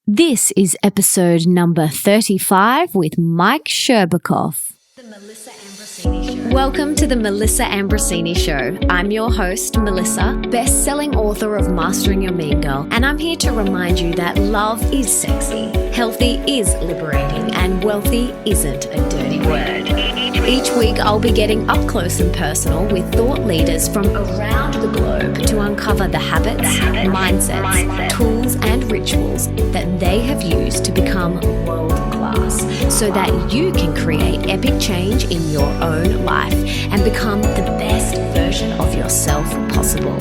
This is episode number 35 with Mike Sherbakov. The Melissa Ambrosini Show. Welcome to the Melissa Ambrosini Show. I'm your host, Melissa, best-selling author of Mastering Your Mean Girl, and I'm here to remind you that love is sexy, healthy is liberating, and wealthy isn't a dirty word. Each week, I'll be getting up close and personal with thought leaders from around the globe to uncover the habits, mindsets, tools, and rituals that they have used to become world class so that you can create epic change in your own life and become the best version of yourself possible.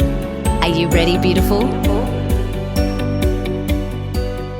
Are you ready, beautiful?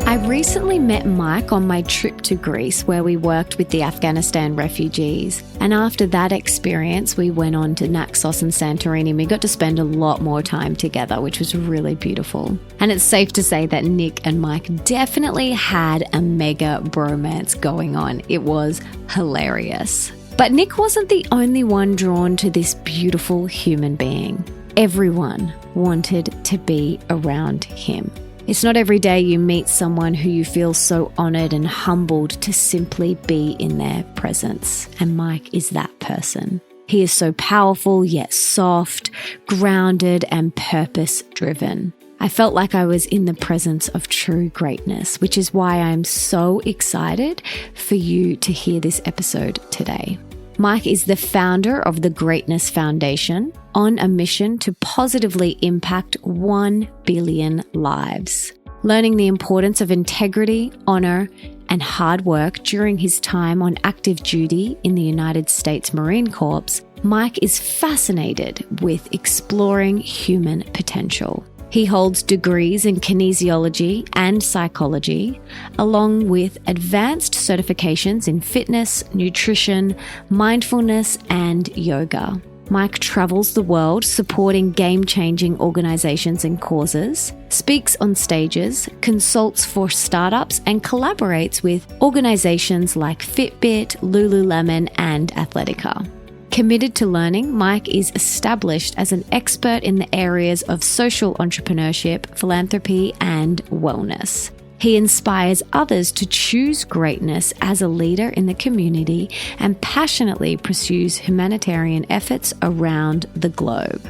I recently met Mike on my trip to Greece where we worked with the Afghanistan refugees. And after that experience, we went on to Naxos and Santorini and we got to spend a lot more time together, which was really beautiful. And it's safe to say that Nick and Mike definitely had a mega bromance going on. It was hilarious. But Nick wasn't the only one drawn to this beautiful human being. Everyone wanted to be around him. It's not every day you meet someone who you feel so honored and humbled to simply be in their presence. And Mike is that person. He is so powerful, yet soft, grounded, and purpose-driven. I felt like I was in the presence of true greatness, which is why I'm so excited for you to hear this episode today. Mike is the founder of the Greatness Foundation, on a mission to positively impact 1 billion lives. Learning the importance of integrity, honor, and hard work during his time on active duty in the United States Marine Corps, Mike is fascinated with exploring human potential. He holds degrees in kinesiology and psychology, along with advanced certifications in fitness, nutrition, mindfulness, and yoga. Mike travels the world supporting game-changing organizations and causes, speaks on stages, consults for startups, and collaborates with organizations like Fitbit, Lululemon, and Athletica. Committed to learning, Mike is established as an expert in the areas of social entrepreneurship, philanthropy, and wellness. He inspires others to choose greatness as a leader in the community and passionately pursues humanitarian efforts around the globe.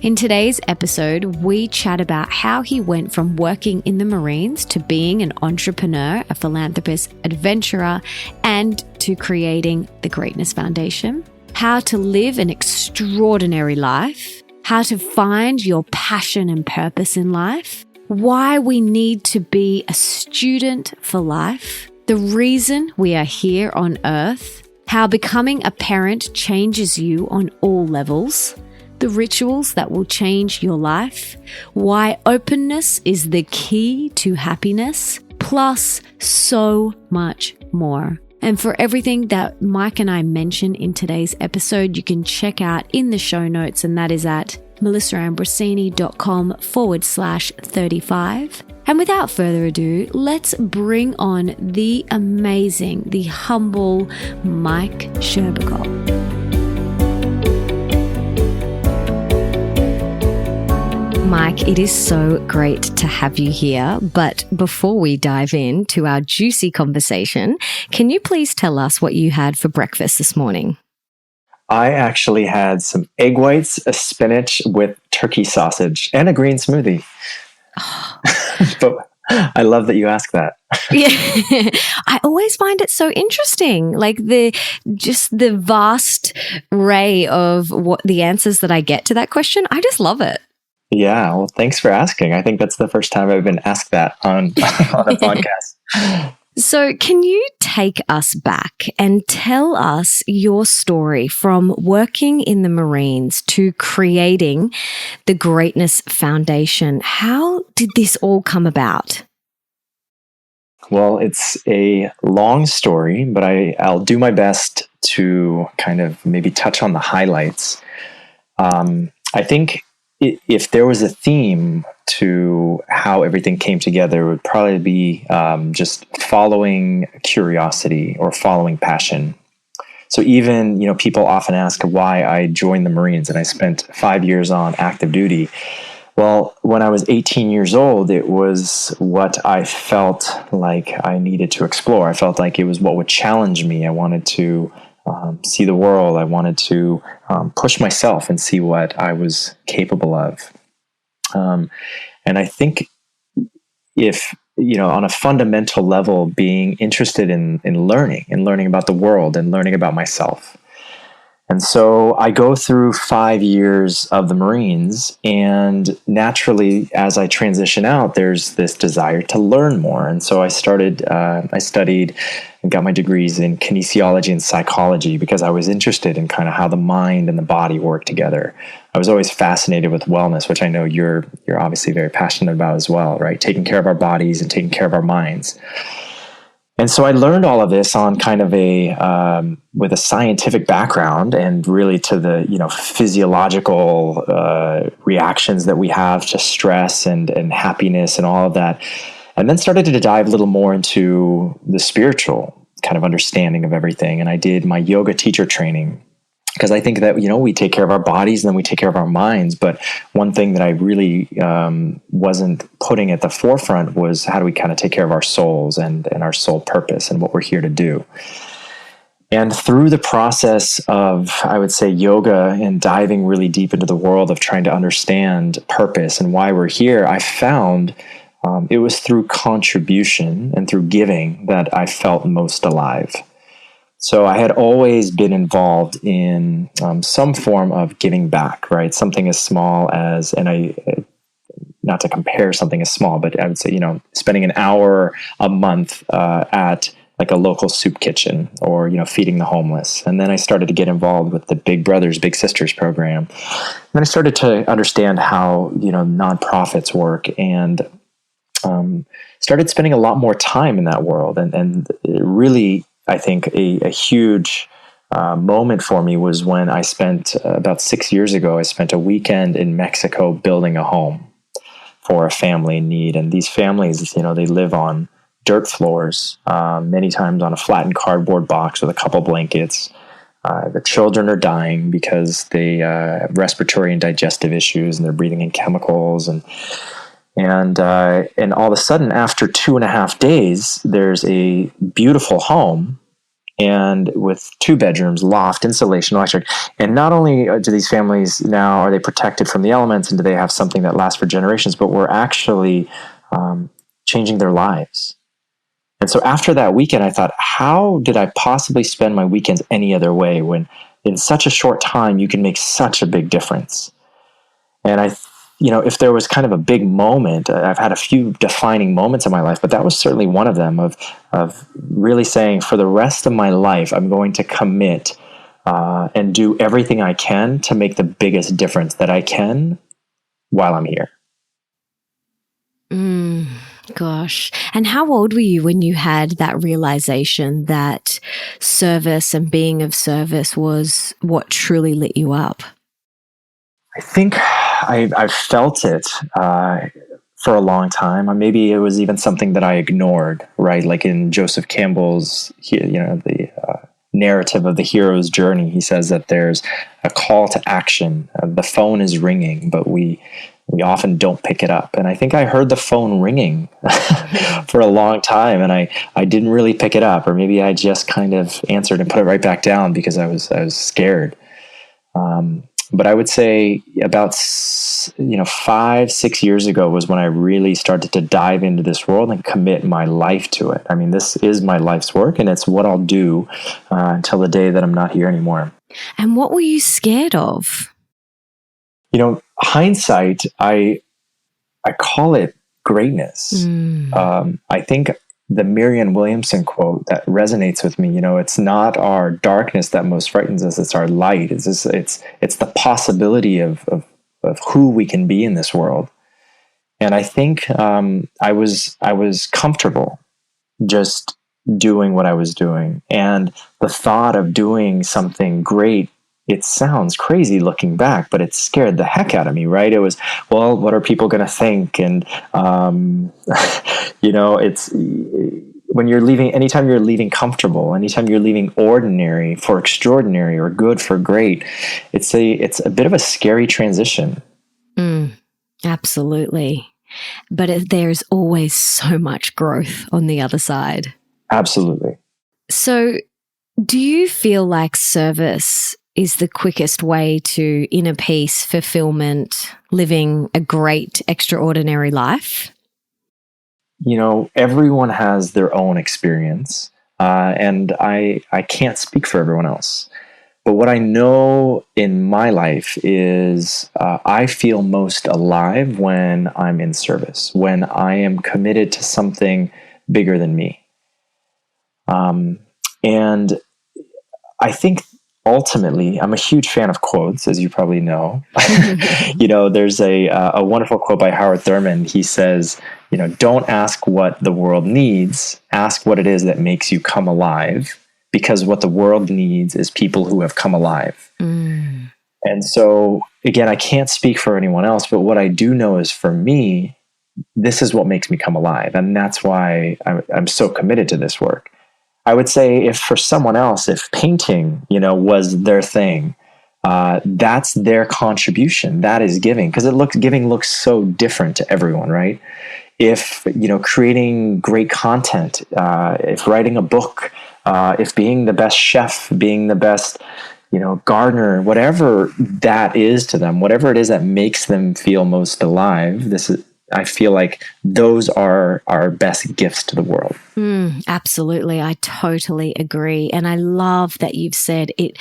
In today's episode, we chat about how he went from working in the Marines to being an entrepreneur, a philanthropist, adventurer, and to creating the Greatness Foundation, how to live an extraordinary life, how to find your passion and purpose in life, why we need to be a student for life, the reason we are here on Earth, how becoming a parent changes you on all levels, the rituals that will change your life, why openness is the key to happiness, plus so much more. And for everything that Mike and I mention in today's episode, you can check out in the show notes, and that is at melissaambrosini.com/35. And without further ado, let's bring on the amazing, the humble Mike Sherbakov. Mike, it is so great to have you here. But before we dive into our juicy conversation, can you please tell us what you had for breakfast this morning? I actually had some egg whites, a spinach with turkey sausage, and a green smoothie. Oh. But I love that you asked that. Yeah, I always find it so interesting, like the vast array of what the answers that I get to that question. I just love it. Yeah, well, thanks for asking. I think that's the first time I've been asked that on a podcast. So can you take us back and tell us your story from working in the Marines to creating the Greatness Foundation? How did this all come about? Well, it's a long story, but I'll do my best to kind of maybe touch on the highlights. I think if there was a theme to how everything came together, it would probably be just following curiosity or following passion. So even, people often ask why I joined the Marines, and I spent 5 years on active duty. Well, when I was 18 years old, it was what I felt like I needed to explore. I felt like it was what would challenge me. I wanted to see the world. I wanted to push myself and see what I was capable of. And I think if, on a fundamental level, being interested in learning and learning about the world and learning about myself. And so I go through 5 years of the Marines, and naturally, as I transition out, there's this desire to learn more. And so I studied and got my degrees in kinesiology and psychology because I was interested in kind of how the mind and the body work together. I was always fascinated with wellness, which I know you're obviously very passionate about as well, right? Taking care of our bodies and taking care of our minds. And so I learned all of this on kind of with a scientific background, and really to the, physiological reactions that we have to stress and happiness and all of that. And then started to dive a little more into the spiritual kind of understanding of everything. And I did my yoga teacher training, because I think that, we take care of our bodies and then we take care of our minds. But one thing that I really wasn't putting at the forefront was how do we kind of take care of our souls and our soul purpose and what we're here to do. And through the process of, I would say, yoga and diving really deep into the world of trying to understand purpose and why we're here, I found it was through contribution and through giving that I felt most alive. So I had always been involved in some form of giving back, right? Something as small as, not to compare something as small, but I would say, spending an hour a month at like a local soup kitchen, or, feeding the homeless. And then I started to get involved with the Big Brothers, Big Sisters program. And then I started to understand how, nonprofits work, and started spending a lot more time in that world. And it really, I think a huge moment for me was when I spent about 6 years ago, I spent a weekend in Mexico building a home for a family in need. And these families, they live on dirt floors, many times on a flattened cardboard box with a couple blankets. The children are dying because they have respiratory and digestive issues, and they're breathing in chemicals. And all of a sudden, after 2.5 days, there's a beautiful home, and with 2 bedrooms, loft, insulation, electric. And not only do these families now, are they protected from the elements, and do they have something that lasts for generations, but we're actually changing their lives. And so after that weekend, I thought, how did I possibly spend my weekends any other way when in such a short time you can make such a big difference? And if there was kind of a big moment, I've had a few defining moments in my life, but that was certainly one of them, of really saying, for the rest of my life, I'm going to commit and do everything I can to make the biggest difference that I can while I'm here. Gosh. And how old were you when you had that realization that service and being of service was what truly lit you up? I think I felt it for a long time. Or maybe it was even something that I ignored, right? Like in Joseph Campbell's, the narrative of the hero's journey, he says that there's a call to action. The phone is ringing, but we often don't pick it up. And I think I heard the phone ringing for a long time, and I didn't really pick it up, or maybe I just kind of answered and put it right back down because I was scared. But I would say about 5-6 years ago was when I really started to dive into this world and commit my life to it. I mean, this is my life's work, and it's what I'll do until the day that I'm not here anymore. And what were you scared of? Hindsight, I call it greatness. I think the Marianne Williamson quote that resonates with me, it's not our darkness that most frightens us, it's our light. It's the possibility of who we can be in this world. And I think I was comfortable just doing what I was doing. And the thought of doing something great, it sounds crazy looking back, but it scared the heck out of me, right? It was, well, what are people going to think? And, it's when you're leaving, anytime you're leaving comfortable, anytime you're leaving ordinary for extraordinary or good for great, it's a bit of a scary transition. Absolutely. But there's always so much growth on the other side. Absolutely. So, do you feel like service is the quickest way to inner peace, fulfillment, living a great, extraordinary life? Everyone has their own experience, and I can't speak for everyone else. But what I know in my life is I feel most alive when I'm in service, when I am committed to something bigger than me. And I think ultimately, I'm a huge fan of quotes, as you probably know. There's a wonderful quote by Howard Thurman. He says, don't ask what the world needs, ask what it is that makes you come alive, because what the world needs is people who have come alive. Mm. And so, again, I can't speak for anyone else, but what I do know is for me, this is what makes me come alive. And that's why I'm so committed to this work. I would say if for someone else, if painting, was their thing, that's their contribution. That is giving, because giving looks so different to everyone, right? If, creating great content, if writing a book, if being the best chef, being the best, gardener, whatever that is to them, whatever it is that makes them feel most alive, I feel like those are our best gifts to the world. Absolutely. I totally agree. And I love that you've said it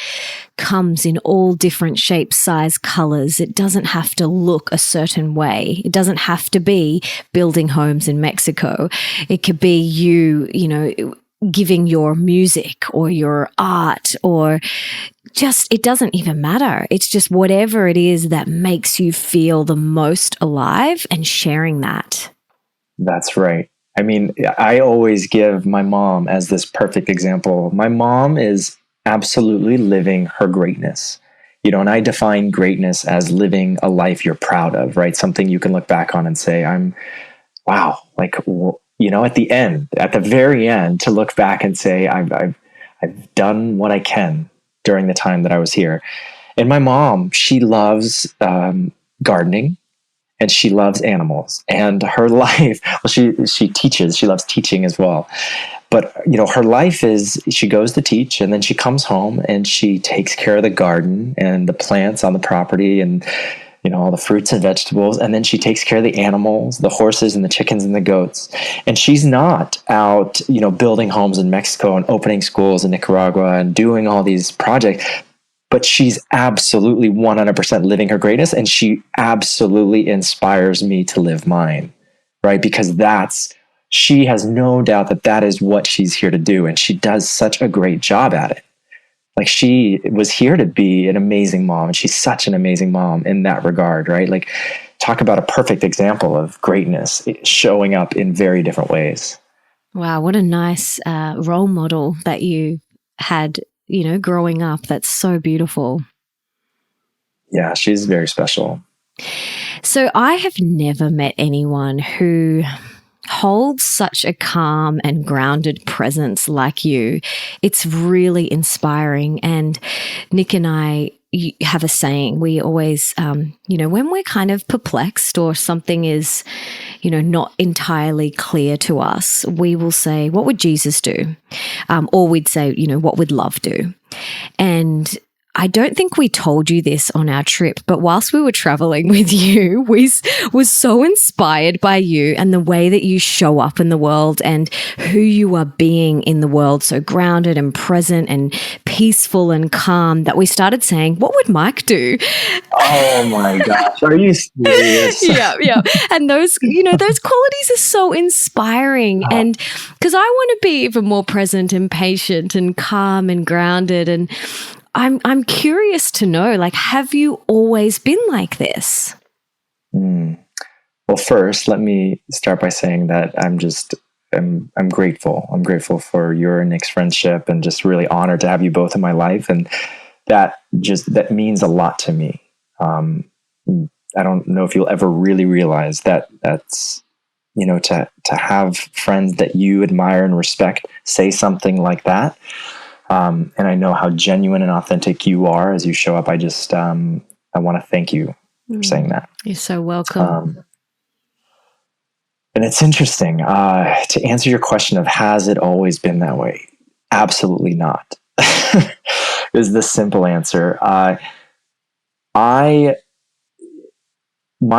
comes in all different shapes, size, colors. It doesn't have to look a certain way. It doesn't have to be building homes in Mexico. It could be you giving your music or your art, or just, it doesn't even matter. It's just whatever it is that makes you feel the most alive and sharing that. That's right. I mean, I always give my mom as this perfect example. My mom is absolutely living her greatness. And I define greatness as living a life you're proud of, right? Something you can look back on and say, wow, like, at the very end, to look back and say, I've done what I can during the time that I was here. And my mom, she loves gardening, and she loves animals. And her life, well, she teaches. She loves teaching as well. But her life is, she goes to teach, and then she comes home and she takes care of the garden and the plants on the property, and all the fruits and vegetables. And then she takes care of the animals, the horses and the chickens and the goats. And she's not out, building homes in Mexico and opening schools in Nicaragua and doing all these projects. But she's absolutely 100% living her greatness. And she absolutely inspires me to live mine, right? Because she has no doubt that is what she's here to do. And she does such a great job at it. Like, she was here to be an amazing mom, and she's such an amazing mom in that regard, right? Like, talk about a perfect example of greatness showing up in very different ways. Wow, what a nice role model that you had, growing up. That's so beautiful. Yeah, she's very special. So I have never met anyone who holds such a calm and grounded presence like you. It's really inspiring. And Nick and I have a saying. We always, when we're kind of perplexed or something is, not entirely clear to us, we will say, what would Jesus do? Or we'd say, what would love do? And I don't think we told you this on our trip, but whilst we were traveling with you, we was so inspired by you and the way that you show up in the world and who you are being in the world, so grounded and present and peaceful and calm, that we started saying, what would Mike do? Oh my gosh, are you serious? Yeah. And those qualities are so inspiring. Oh. And because I want to be even more present and patient and calm and grounded, and I'm curious to know, like, have you always been like this? Well, first, let me start by saying that I'm grateful. I'm grateful for your and Nick's friendship, and just really honored to have you both in my life. And that means a lot to me. I don't know if you'll ever really realize that's, to have friends that you admire and respect say something like that. And I know how genuine and authentic you are as you show up. I want to thank you for saying that. You're so welcome. And it's interesting to answer your question of has it always been that way? Absolutely not. Is the simple answer. My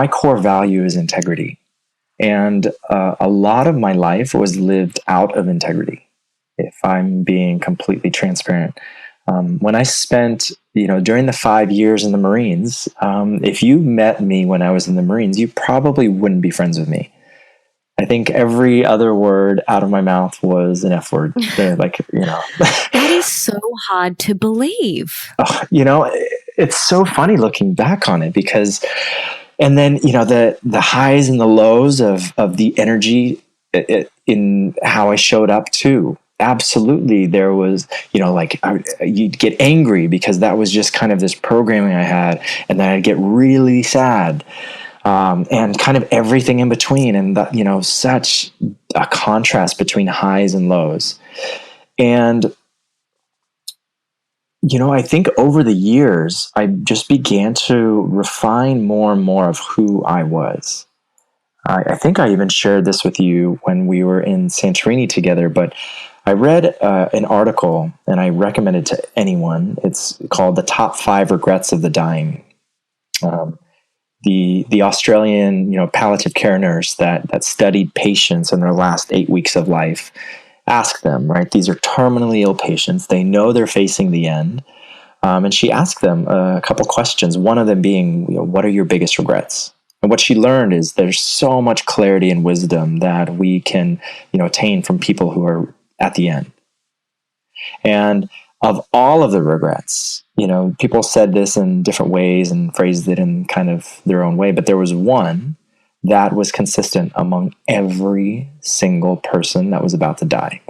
core value is integrity, and a lot of my life was lived out of integrity. If I'm being completely transparent, when I spent, during the 5 years in the Marines, if you met me when I was in the Marines, you probably wouldn't be friends with me. I think every other word out of my mouth was an F word. That is so hard to believe. It's so funny looking back on it because, and then, the highs and the lows of the energy in how I showed up too. Absolutely. There was, you'd get angry because that was just kind of this programming I had. And then I'd get really sad. And kind of everything in between, and such a contrast between highs and lows. And I think over the years, I just began to refine more and more of who I was. I think I even shared this with you when we were in Santorini together, but I read an article, and I recommend it to anyone. It's called "The Top 5 Regrets of the Dying." The Australian, palliative care nurse that studied patients in their last 8 weeks of life, asked them, right? These are terminally ill patients. They know they're facing the end. And she asked them a couple questions, one of them being, what are your biggest regrets? And what she learned is there's so much clarity and wisdom that we can, attain from people who are at the end. And of all of the regrets, people said this in different ways and phrased it in kind of their own way, but there was one that was consistent among every single person that was about to die.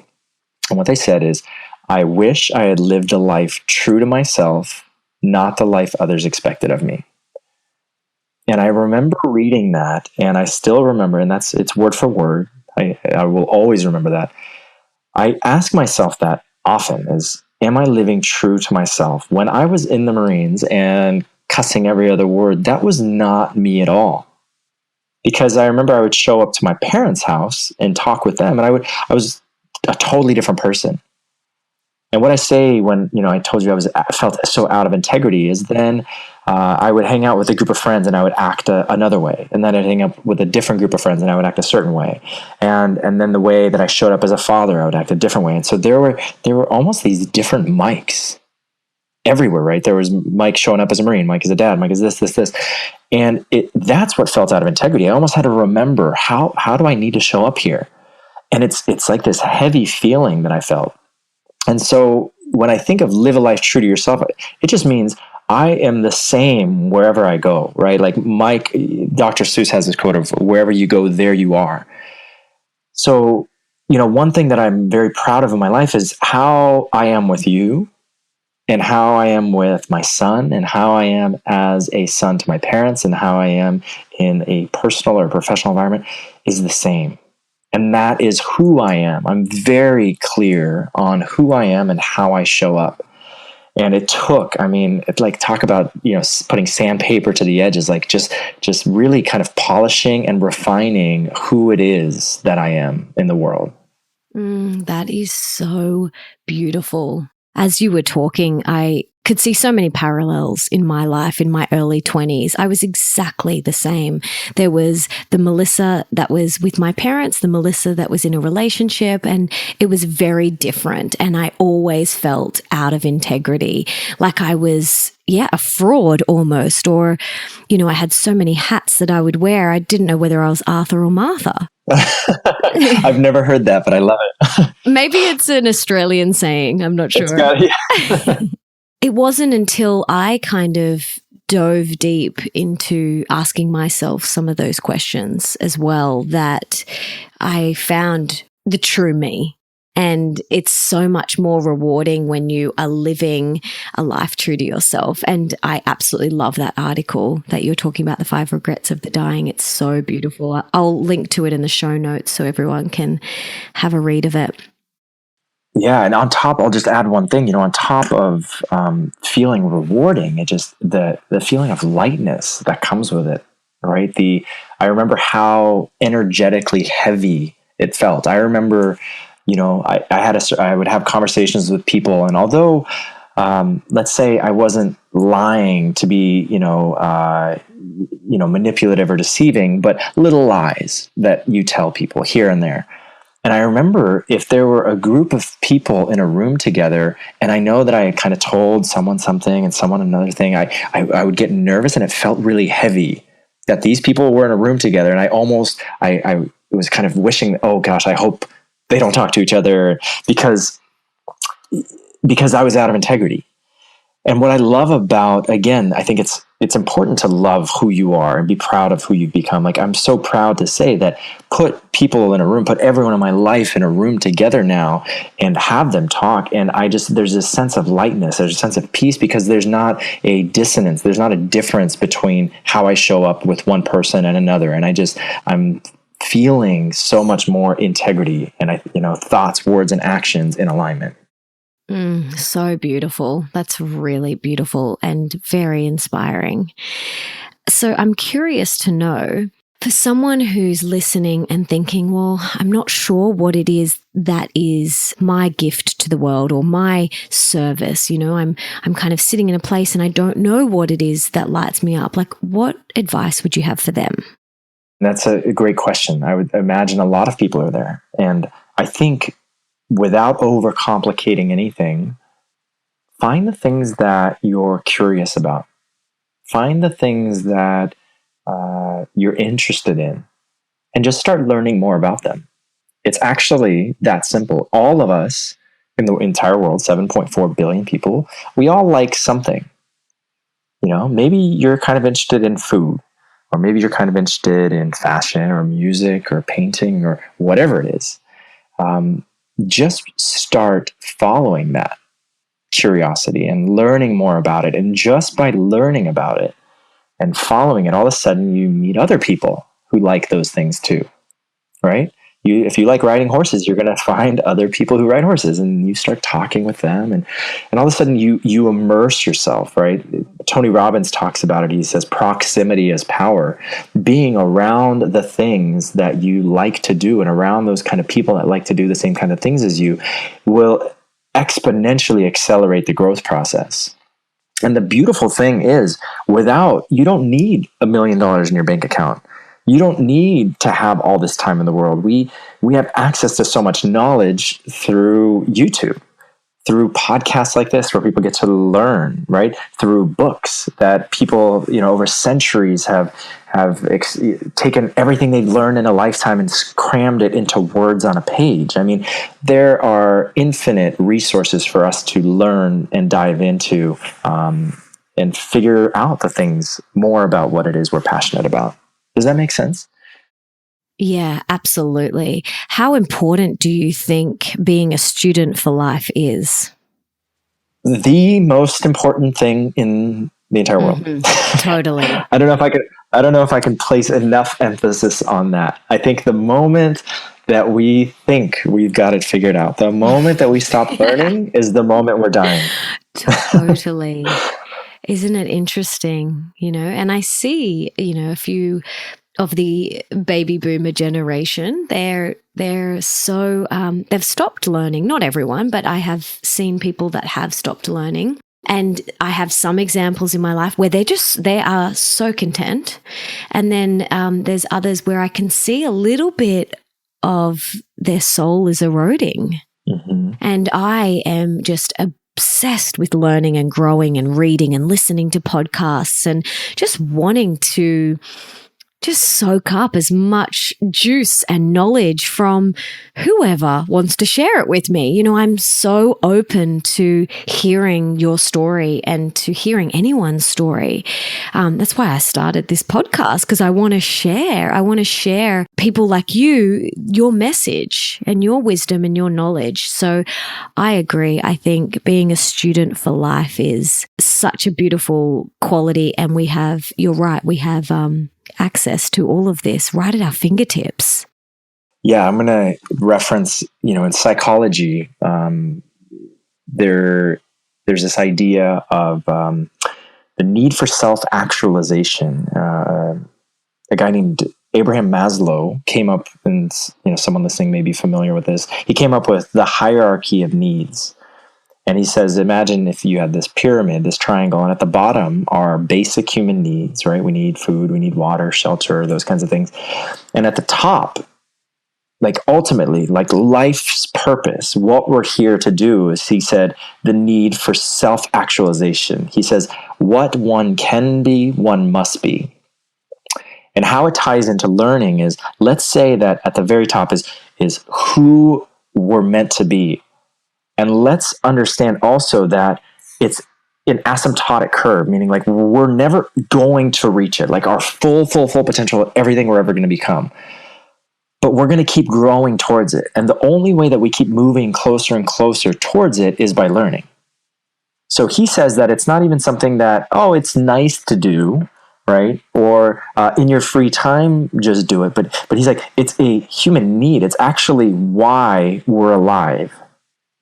And what they said is, I wish I had lived a life true to myself, not the life others expected of me. And I remember reading that, and I still remember, and it's word for word. I will always remember that. I ask myself that often is, am I living true to myself? When I was in the Marines and cussing every other word, that was not me at all. Because I remember I would show up to my parents' house and talk with them, and I was a totally different person. And what I say when, I told you I felt so out of integrity is then I would hang out with a group of friends and I would act another way. And then I'd hang up with a different group of friends and I would act a certain way. And then the way that I showed up as a father, I would act a different way. And so there were almost these different Mikes everywhere, right? There was Mike showing up as a Marine, Mike as a dad, Mike is this. And that's what felt out of integrity. I almost had to remember how do I need to show up here? And it's like this heavy feeling that I felt. And so when I think of live a life true to yourself, it just means I am the same wherever I go, right? Like Dr. Seuss has this quote of wherever you go, there you are. So, one thing that I'm very proud of in my life is how I am with you and how I am with my son and how I am as a son to my parents and how I am in a personal or professional environment is the same. And that is who I am. I'm very clear on who I am and how I show up. And it took, talk about, putting sandpaper to the edges, like just really kind of polishing and refining who it is that I am in the world. That is so beautiful. As you were talking, I could see so many parallels in my life in my early 20s. I was exactly the same. There was the Melissa that was with my parents, the Melissa that was in a relationship, and it was very different. And I always felt out of integrity, like I was, a fraud almost, or, I had so many hats that I would wear. I didn't know whether I was Arthur or Martha. I've never heard that, but I love it. Maybe it's an Australian saying. I'm not sure. It wasn't until I kind of dove deep into asking myself some of those questions as well that I found the true me. And it's so much more rewarding when you are living a life true to yourself. And I absolutely love that article that you're talking about, the 5 regrets of the dying. It's so beautiful. I'll link to it in the show notes so everyone can have a read of it. Yeah, and on top, I'll just add one thing. On top of feeling rewarding, it just the feeling of lightness that comes with it, right? I remember how energetically heavy it felt. I remember, I would have conversations with people, and although, let's say I wasn't lying to be, manipulative or deceiving, but little lies that you tell people here and there. And I remember if there were a group of people in a room together, and I know that I had kind of told someone something and someone another thing, I would get nervous, and it felt really heavy that these people were in a room together. And I was kind of wishing, oh gosh, I hope they don't talk to each other because I was out of integrity. And what I love about, again, I think it's important to love who you are and be proud of who you've become. Like, I'm so proud to say that put everyone in my life in a room together now and have them talk. And there's this sense of lightness, there's a sense of peace, because there's not a dissonance, there's not a difference between how I show up with one person and another. And I'm feeling so much more integrity and thoughts, words, and actions in alignment. So beautiful. That's really beautiful and very inspiring. So I'm curious to know, for someone who's listening and thinking, well, I'm not sure what it is that is my gift to the world or my service. I'm kind of sitting in a place and I don't know what it is that lights me up. Like, what advice would you have for them? That's a great question. I would imagine a lot of people are there. And I think, without overcomplicating anything, find the things that you're curious about. Find the things that you're interested in, and just start learning more about them. It's actually that simple. All of us in the entire world, 7.4 billion people, we all like something. Maybe you're kind of interested in food, or maybe you're kind of interested in fashion or music or painting or whatever it is. Just start following that curiosity and learning more about it. And just by learning about it and following it, all of a sudden you meet other people who like those things too, right? If you like riding horses, you're going to find other people who ride horses, and you start talking with them, and all of a sudden you immerse yourself, right? Tony Robbins talks about it. He says proximity is power. Being around the things that you like to do and around those kind of people that like to do the same kind of things as you will exponentially accelerate the growth process. And the beautiful thing is, you don't need $1 million in your bank account. You don't need to have all this time in the world. We have access to so much knowledge through YouTube, through podcasts like this, where people get to learn, right? Through books that people, over centuries have taken everything they've learned in a lifetime and crammed it into words on a page. I mean, there are infinite resources for us to learn and dive into, and figure out the things more about what it is we're passionate about. Does that make sense? Yeah, absolutely. How important do you think being a student for life is? The most important thing in the entire world. Totally. I don't know if I can place enough emphasis on that. I think the moment that we think we've got it figured out, the moment that we stop learning is the moment we're dying. Totally. Isn't it interesting? And I see, a few of the baby boomer generation, they're so, they've stopped learning. Not everyone, but I have seen people that have stopped learning. And I have some examples in my life where they are so content. And then there's others where I can see a little bit of their soul is eroding. Mm-hmm. And I am just obsessed with learning and growing and reading and listening to podcasts and just wanting to just soak up as much juice and knowledge from whoever wants to share it with me. I'm so open to hearing your story and to hearing anyone's story. That's why I started this podcast, because I want to share people like you, your message and your wisdom and your knowledge. So I agree. I think being a student for life is such a beautiful quality. And you're right, we have access to all of this right at our fingertips. Yeah, I'm going to reference, in psychology, there's this idea of the need for self-actualization. A guy named Abraham Maslow came up, and someone listening may be familiar with this. He came up with the hierarchy of needs. And he says, imagine if you had this pyramid, this triangle, and at the bottom are basic human needs, right? We need food, we need water, shelter, those kinds of things. And at the top, like ultimately, like life's purpose, what we're here to do is, he said, the need for self-actualization. He says, what one can be, one must be. And how it ties into learning is, let's say that at the very top is who we're meant to be. And let's understand also that it's an asymptotic curve, meaning like we're never going to reach it, like our full potential of everything we're ever going to become. But we're going to keep growing towards it. And the only way that we keep moving closer and closer towards it is by learning. So he says that it's not even something that, it's nice to do, right? Or in your free time, just do it. But he's like, it's a human need. It's actually why we're alive,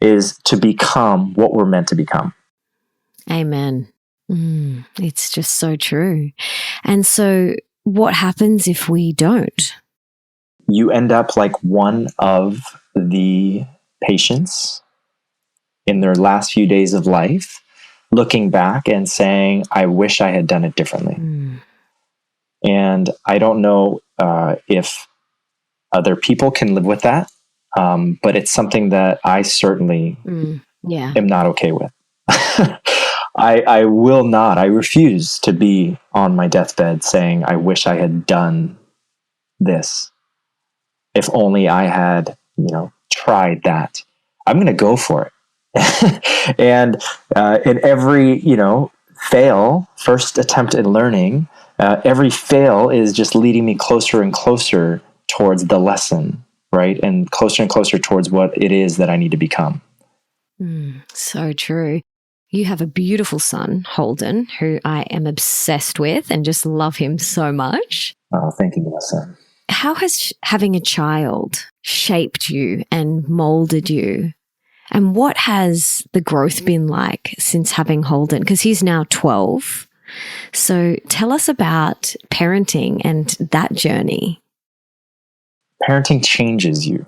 is to become what we're meant to become. Amen. It's just so true. And so what happens if we don't? You end up like one of the patients in their last few days of life, looking back and saying, I wish I had done it differently. And I don't know if other people can live with that. But it's something that I certainly am not okay with. I will not. I refuse to be on my deathbed saying, I wish I had done this. If only I had, tried that. I'm going to go for it. And in every, first attempt at learning, every fail is just leading me closer and closer towards the lesson. Right? And closer towards what it is that I need to become. So true. You have a beautiful son, Holden, who I am obsessed with and just love him so much. Oh, thank you, Melissa. How has having a child shaped you and molded you? And what has the growth been like since having Holden? Because he's now 12. So tell us about parenting and that journey. Parenting changes you.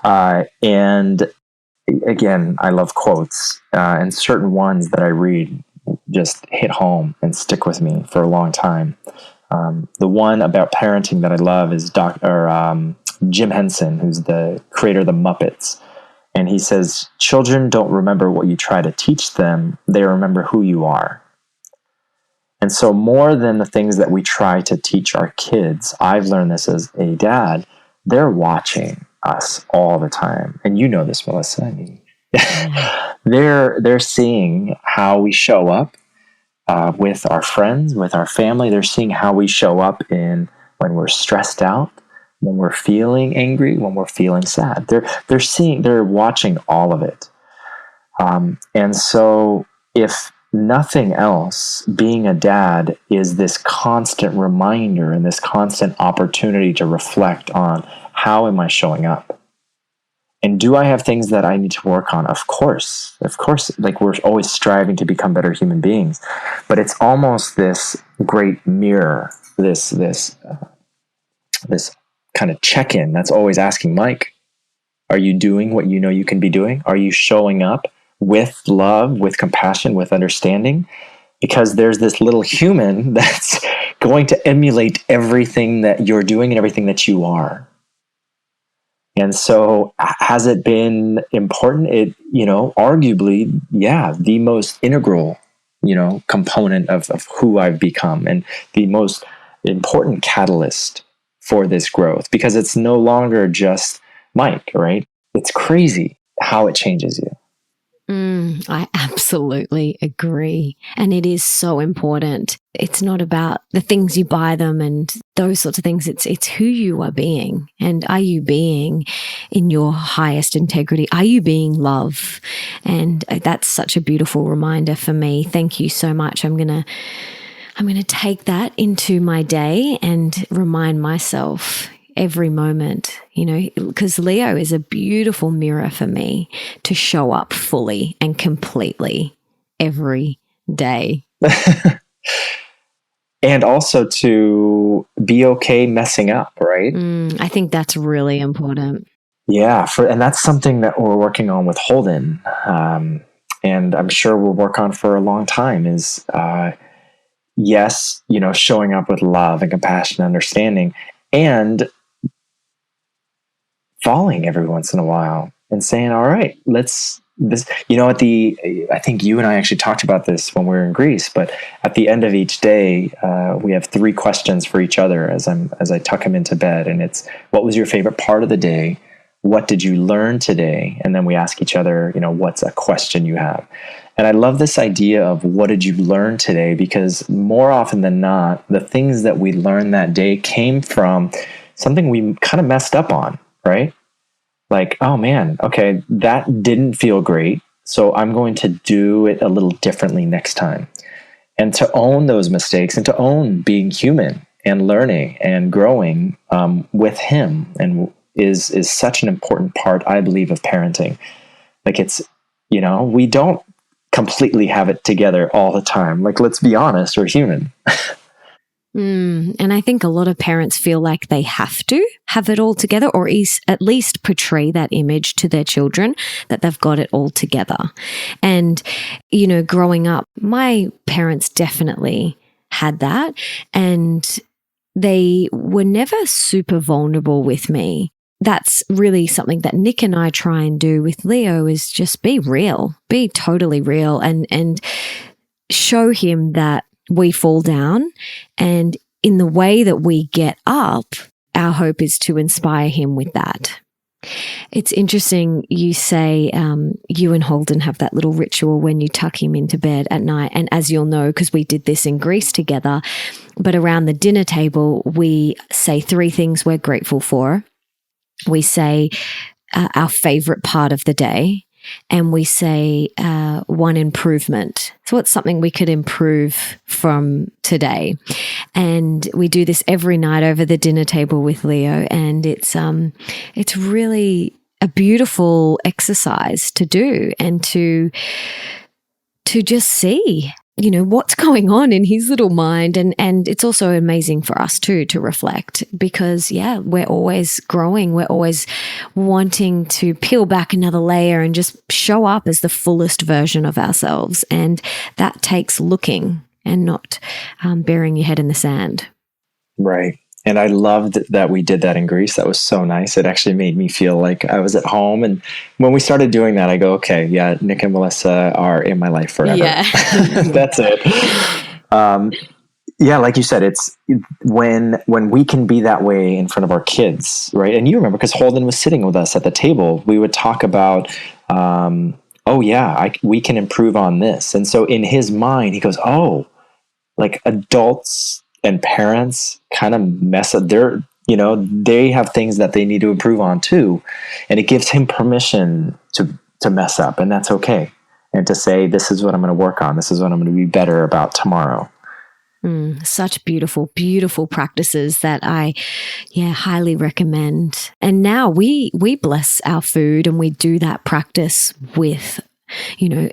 And again, I love quotes, and certain ones that I read just hit home and stick with me for a long time. The one about parenting that I love is Jim Henson, who's the creator of the Muppets. And he says, children don't remember what you try to teach them, they remember who you are. And so more than the things that we try to teach our kids, I've learned this as a dad, they're watching us all the time. And you know this, Melissa. I mean, they're seeing how we show up with our friends, with our family. They're seeing how we show up when we're stressed out, when we're feeling angry, when we're feeling sad. They're watching all of it. And so if nothing else, being a dad is this constant reminder and this constant opportunity to reflect on, how am I showing up? And do I have things that I need to work on? Of course, like we're always striving to become better human beings, but it's almost this great mirror, this kind of check-in that's always asking, Mike, are you doing what you know you can be doing? Are you showing up with love, with compassion, with understanding? Because there's this little human that's going to emulate everything that you're doing and everything that you are. And so has it been important? It, arguably, the most integral, component of who I've become, and the most important catalyst for this growth, because it's no longer just Mike, right? It's crazy how it changes you. I absolutely agree. And it is so important. It's not about the things you buy them and those sorts of things. It's who you are being. And are you being in your highest integrity? Are you being love? And that's such a beautiful reminder for me. Thank you so much. I'm going to take that into my day and remind myself, every moment, because Leo is a beautiful mirror for me to show up fully and completely every day. And also to be okay messing up, right? I think that's really important. Yeah, and that's something that we're working on with Holden, and I'm sure we'll work on for a long time. Is yes, showing up with love and compassion, and understanding, and falling every once in a while and saying, "All right, let's." I think you and I actually talked about this when we were in Greece, but at the end of each day, we have 3 questions for each other as I tuck him into bed. And it's, what was your favorite part of the day? What did you learn today? And then we ask each other, what's a question you have? And I love this idea of what did you learn today? Because more often than not, the things that we learned that day came from something we kind of messed up on, right? Like, oh man, okay, that didn't feel great. So I'm going to do it a little differently next time. And to own those mistakes and to own being human and learning and growing with him and is such an important part, I believe, of parenting. Like it's, we don't completely have it together all the time. Like, let's be honest, we're human. And I think a lot of parents feel like they have to have it all together, or at least portray that image to their children that they've got it all together. And, growing up, my parents definitely had that, and they were never super vulnerable with me. That's really something that Nick and I try and do with Leo, is just be real, be totally real, and show him that we fall down, and in the way that we get up, our hope is to inspire him with that. It's interesting you say you and Holden have that little ritual when you tuck him into bed at night. And as you'll know, because we did this in Greece together, but around the dinner table, we say 3 things we're grateful for. We say our favorite part of the day, and we say one improvement. So what's something we could improve from today? And we do this every night over the dinner table with Leo, and it's really a beautiful exercise to do, and to just see what's going on in his little mind. And it's also amazing for us too, to reflect, because we're always growing. We're always wanting to peel back another layer and just show up as the fullest version of ourselves. And that takes looking and not burying your head in the sand. Right. And I loved that we did that in Greece. That was so nice. It actually made me feel like I was at home. And when we started doing that, I go, okay, yeah, Nick and Melissa are in my life forever. Yeah. That's it. Like you said, it's when we can be that way in front of our kids, right? And you remember, because Holden was sitting with us at the table, we would talk about, we can improve on this. And so in his mind, he goes, oh, like adults and parents kind of mess up they have things that they need to improve on too. And it gives him permission to mess up, and that's okay. And to say, this is what I'm going to work on. This is what I'm going to be better about tomorrow. Such beautiful, beautiful practices that I, highly recommend. And now we bless our food, and we do that practice with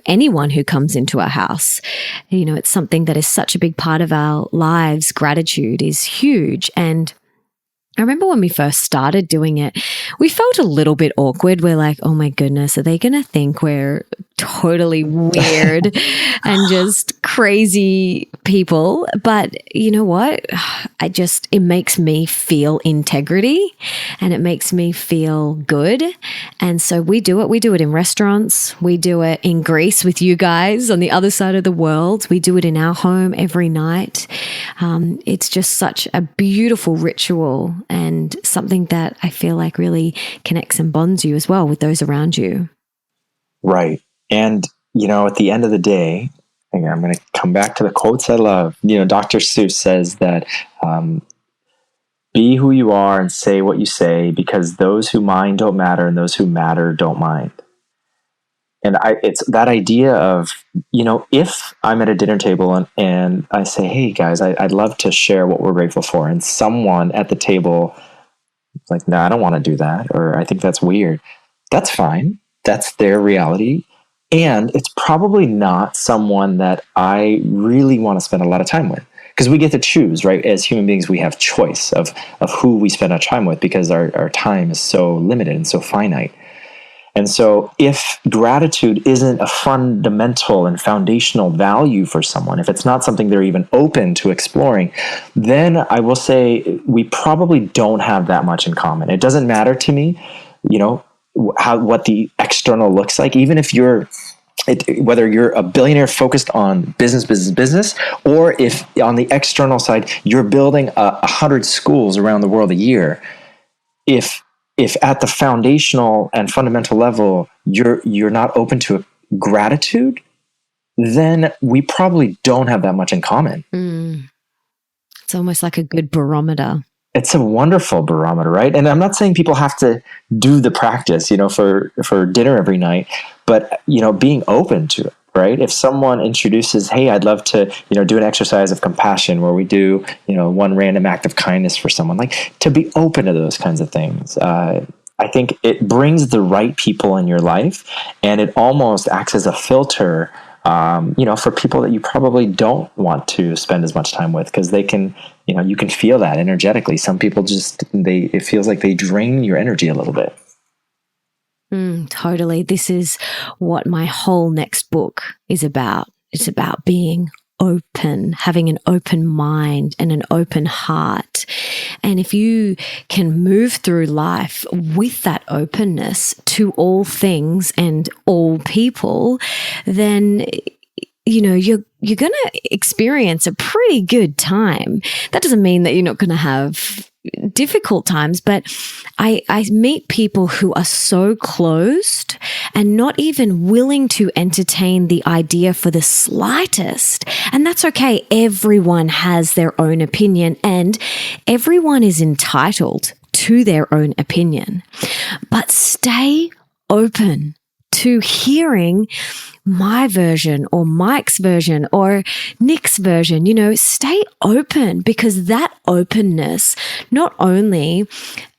anyone who comes into our house. It's something that is such a big part of our lives. Gratitude is huge. And I remember when we first started doing it, we felt a little bit awkward. We're like, oh my goodness, are they going to think we're totally weird and just crazy people? But you know what? It makes me feel integrity, and it makes me feel good. And so we do it. We do it in restaurants. We do it in Greece with you guys on the other side of the world. We do it in our home every night. It's just such a beautiful ritual, and something that I feel like really connects and bonds you as well with those around you. Right. And, at the end of the day, I'm going to come back to the quotes I love. Dr. Seuss says that be who you are and say what you say, because those who mind don't matter, and those who matter don't mind. And it's that idea of, if I'm at a dinner table and I say, hey guys, I'd love to share what we're grateful for, and someone at the table It's like, no, I don't want to do that, or I think that's weird. That's fine. That's their reality. And it's probably not someone that I really want to spend a lot of time with, because we get to choose, right? As human beings, we have choice of who we spend our time with, because our time is so limited and so finite. And so if gratitude isn't a fundamental and foundational value for someone, if it's not something they're even open to exploring, then I will say we probably don't have that much in common. It doesn't matter to me, what the external looks like, even if whether you're a billionaire focused on business, or if on the external side, you're building 100 schools around the world a year. If at the foundational and fundamental level, you're not open to gratitude, then we probably don't have that much in common. It's almost like a good barometer. It's a wonderful barometer, right? And I'm not saying people have to do the practice, for dinner every night, but, being open to it, right? If someone introduces, hey, I'd love to, do an exercise of compassion where we do, one random act of kindness for someone, like, to be open to those kinds of things. I think it brings the right people in your life, and it almost acts as a filter, for people that you probably don't want to spend as much time with, because they can, you can feel that energetically. Some people it feels like they drain your energy a little bit. Totally. This is what my whole next book is about. It's about being open, having an open mind and an open heart. And if you can move through life with that openness to all things and all people, then you're going to experience a pretty good time. That doesn't mean that you're not going to have difficult times, but I meet people who are so closed and not even willing to entertain the idea for the slightest. And that's okay. Everyone has their own opinion, and everyone is entitled to their own opinion. But stay open to hearing my version or Mike's version or Nick's version. Stay open, because that openness not only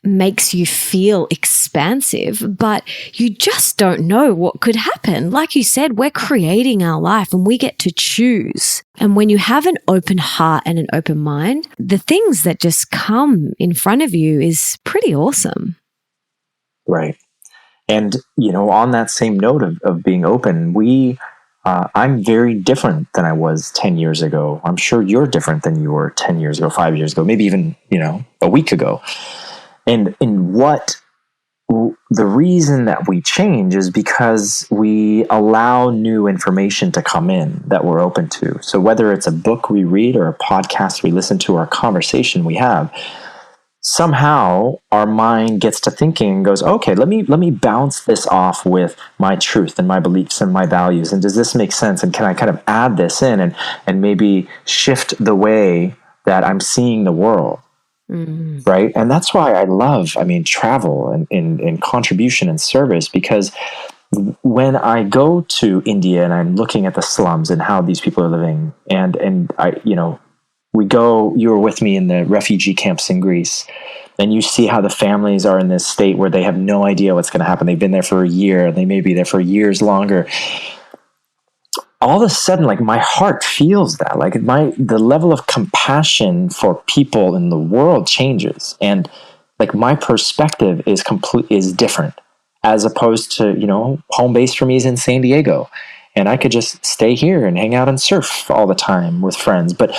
makes you feel expansive, but you just don't know what could happen. Like you said, we're creating our life and we get to choose. And when you have an open heart and an open mind, the things that just come in front of you is pretty awesome. Right. And, on that same note of being open, I'm very different than I was 10 years ago. I'm sure you're different than you were 10 years ago, 5 years ago, maybe even, a week ago. And the reason that we change is because we allow new information to come in that we're open to. So whether it's a book we read or a podcast we listen to or a conversation we have, somehow our mind gets to thinking and goes, okay, let me bounce this off with my truth and my beliefs and my values. And does this make sense? And can I kind of add this in and maybe shift the way that I'm seeing the world? Right. And that's why I love, travel and contribution and service, because when I go to India and I'm looking at the slums and how these people are living, and I, you were with me in the refugee camps in Greece, and you see how the families are in this state where they have no idea what's going to happen. They've been there for a year. They may be there for years longer. All of a sudden, like, my heart feels that, like, the level of compassion for people in the world changes. And like, my perspective is different, as opposed to, home base for me is in San Diego. And I could just stay here and hang out and surf all the time with friends. But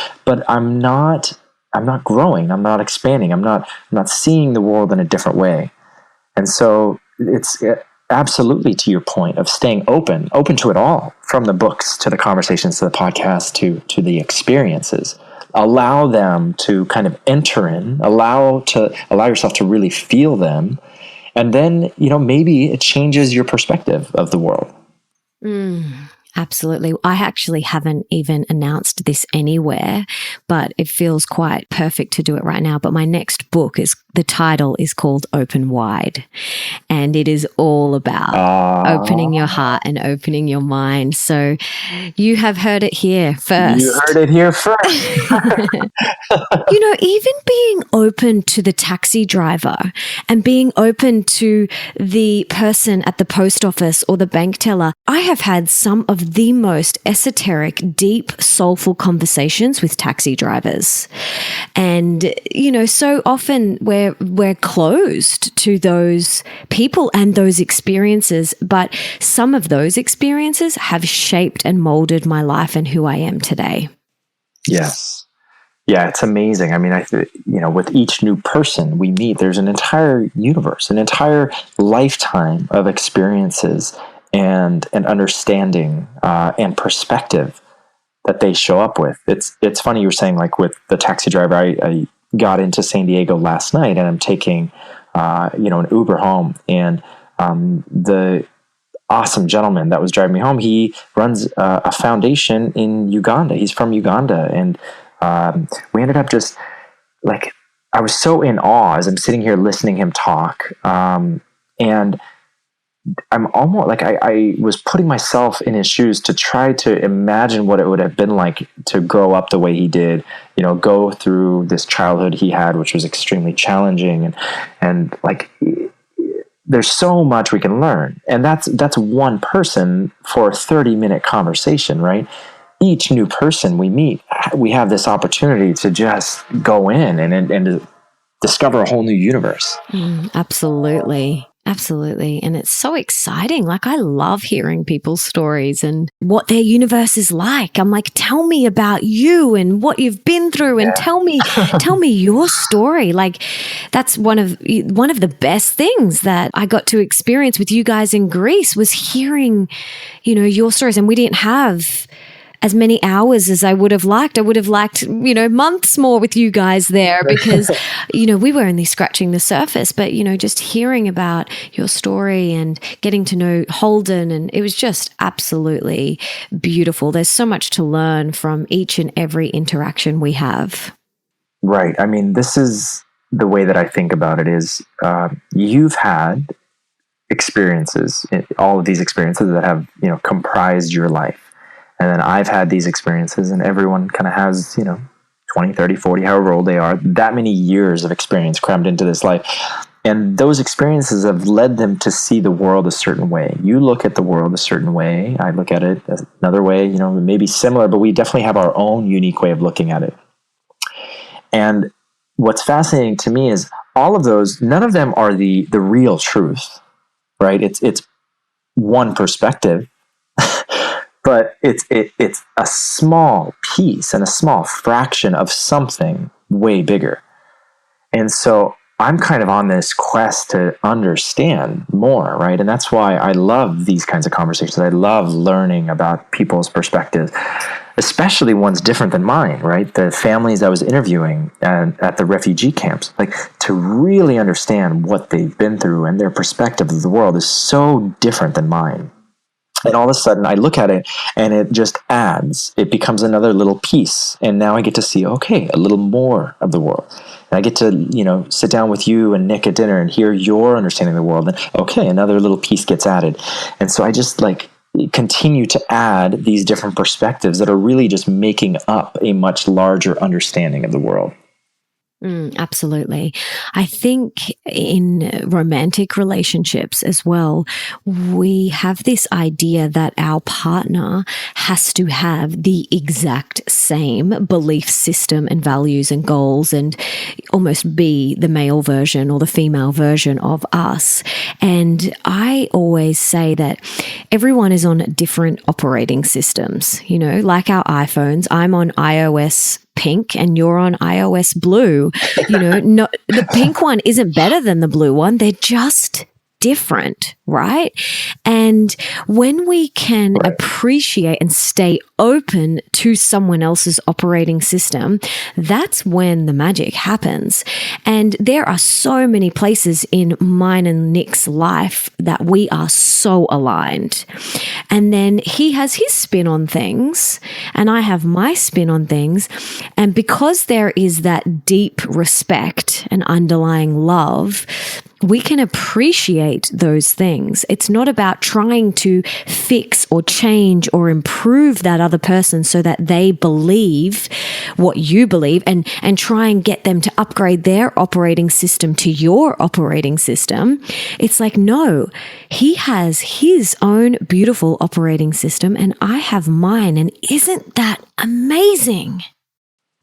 I'm not growing. I'm not expanding. I'm not seeing the world in a different way. And so it's absolutely to your point of staying open to it all, from the books to the conversations to the podcast to the experiences. Allow them to kind of enter in, allow yourself to really feel them. And then, maybe it changes your perspective of the world. Absolutely. I actually haven't even announced this anywhere, but it feels quite perfect to do it right now. But my next book is the title is called Open Wide, and it is all about opening your heart and opening your mind. So you have heard it here first. You heard it here first. Even being open to the taxi driver and being open to the person at the post office or the bank teller, I have had some of the most esoteric, deep, soulful conversations with taxi drivers. And, so often we're closed to those people and those experiences, but some of those experiences have shaped and molded my life and who I am today. Yes. Yeah, it's amazing. I mean, with each new person we meet, there's an entire universe, an entire lifetime of experiences and understanding and perspective that they show up with. It's funny you were saying, like with the taxi driver. I got into San Diego last night, and I'm taking an Uber home, and the awesome gentleman that was driving me home, he runs a foundation in Uganda. He's from Uganda, and we ended up just like, I was so in awe as I'm sitting here listening to him talk. And I'm almost like, I was putting myself in his shoes to try to imagine what it would have been like to grow up the way he did, go through this childhood he had, which was extremely challenging. And like, there's so much we can learn. And that's one person for a 30-minute conversation, right? Each new person we meet, we have this opportunity to just go in and to discover a whole new universe. Absolutely. Absolutely. And it's so exciting. Like, I love hearing people's stories and what their universe is like. I'm like, tell me about you and what you've been through, and tell me your story. Like, that's one of the best things that I got to experience with you guys in Greece, was hearing, your stories. And we didn't have as many hours as I would have liked. I would have liked, months more with you guys there, because, we were only scratching the surface, but, just hearing about your story and getting to know Holden, and it was just absolutely beautiful. There's so much to learn from each and every interaction we have. Right. I mean, this is the way that I think about it is, you've had experiences, all of these experiences that have, comprised your life. And then I've had these experiences, and everyone kind of has, 20, 30, 40, however old they are, that many years of experience crammed into this life. And those experiences have led them to see the world a certain way. You look at the world a certain way. I look at it another way, maybe similar, but we definitely have our own unique way of looking at it. And what's fascinating to me is all of those, none of them are the real truth, right? It's one perspective. But it's a small piece and a small fraction of something way bigger. And so I'm kind of on this quest to understand more, right? And that's why I love these kinds of conversations. I love learning about people's perspectives, especially ones different than mine, right? The families I was interviewing at the refugee camps, like, to really understand what they've been through and their perspective of the world is so different than mine. And all of a sudden I look at it and it just adds, it becomes another little piece. And now I get to see, okay, a little more of the world. And I get to, sit down with you and Nick at dinner and hear your understanding of the world. And okay, another little piece gets added. And so I just continue to add these different perspectives that are really just making up a much larger understanding of the world. Absolutely. I think in romantic relationships as well, we have this idea that our partner has to have the exact same belief system and values and goals, and almost be the male version or the female version of us. And I always say that everyone is on different operating systems, like our iPhones. I'm on iOS pink and you're on iOS blue. No, the pink one isn't better than the blue one. They're just different. right? And when we can appreciate and stay open to someone else's operating system, that's when the magic happens. And there are so many places in mine and Nick's life that we are so aligned. And then he has his spin on things and I have my spin on things. And because there is that deep respect and underlying love, we can appreciate those things. It's not about trying to fix or change or improve that other person so that they believe what you believe and try and get them to upgrade their operating system to your operating system. It's like, no, he has his own beautiful operating system and I have mine. And isn't that amazing?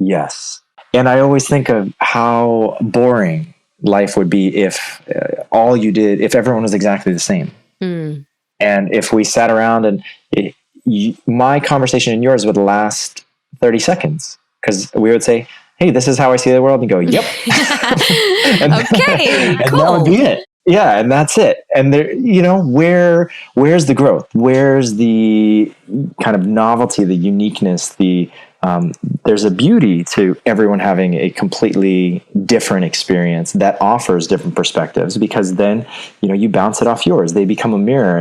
Yes. And I always think of how boring life would be if if everyone was exactly the same. And if we sat around and my conversation and yours would last 30 seconds because we would say, hey, this is how I see the world. And you go, yep. Okay, and cool. that would be it. Yeah. And that's it. And there, where's the growth? Where's the kind of novelty, the uniqueness, there's a beauty to everyone having a completely different experience that offers different perspectives, because then, you bounce it off yours. They become a mirror,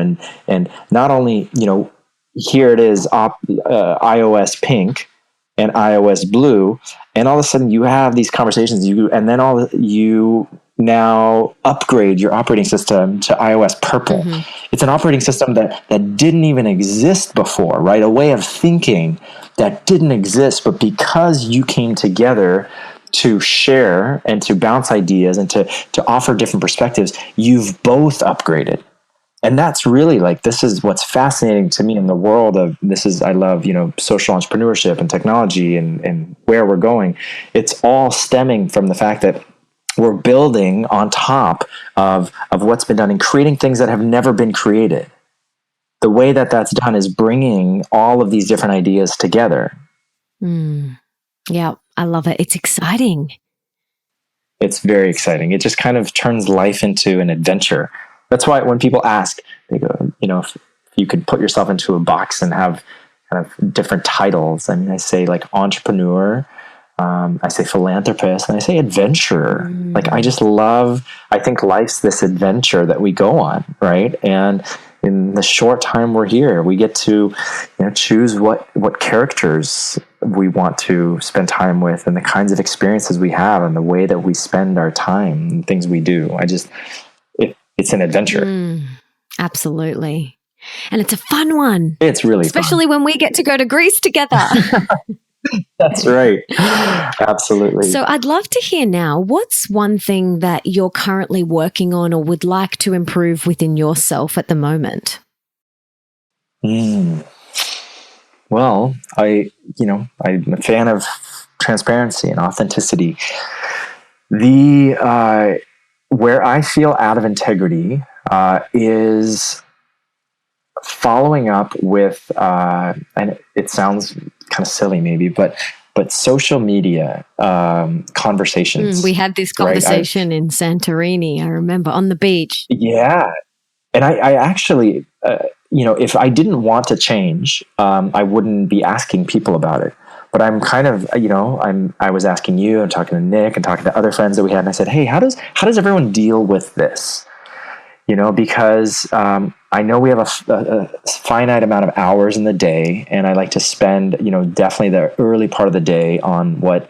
and not only, here it is, iOS pink and iOS blue, and all of a sudden you have these conversations, and then you now upgrade your operating system to iOS purple. It's an operating system that didn't even exist before, right? A way of thinking that didn't exist, but because you came together to share and to bounce ideas and to offer different perspectives, you've both upgraded. And that's really this is what's fascinating to me in the world of I love, social entrepreneurship and technology and where we're going. It's all stemming from the fact that we're building on top of what's been done and creating things that have never been created. The way that that's done is bringing all of these different ideas together. Yeah, I love it. It's exciting. It's very exciting. It just kind of turns life into an adventure. That's why when people ask, they go, if you could put yourself into a box and have kind of different titles. I mean, I say entrepreneur, I say philanthropist, and I say adventurer. I think life's this adventure that we go on, right? And in the short time we're here, we get to choose what characters we want to spend time with and the kinds of experiences we have and the way that we spend our time and things we do. It's an adventure. Absolutely. And it's a fun one. It's really especially fun. When we get to go to Greece together. That's right. Absolutely. So I'd love to hear now, what's one thing that you're currently working on or would like to improve within yourself at the moment? Well, I'm a fan of transparency and authenticity. Where I feel out of integrity is following up with, and it sounds kind of silly maybe, but social media conversations. We had this conversation in Santorini, I remember, on the beach. Yeah. And I actually, if I didn't want to change, I wouldn't be asking people about it. But I'm kind of, I was asking you and talking to Nick and talking to other friends that we had. And I said, hey, how does everyone deal with this? Because I know we have a finite amount of hours in the day, and I like to spend, definitely the early part of the day on what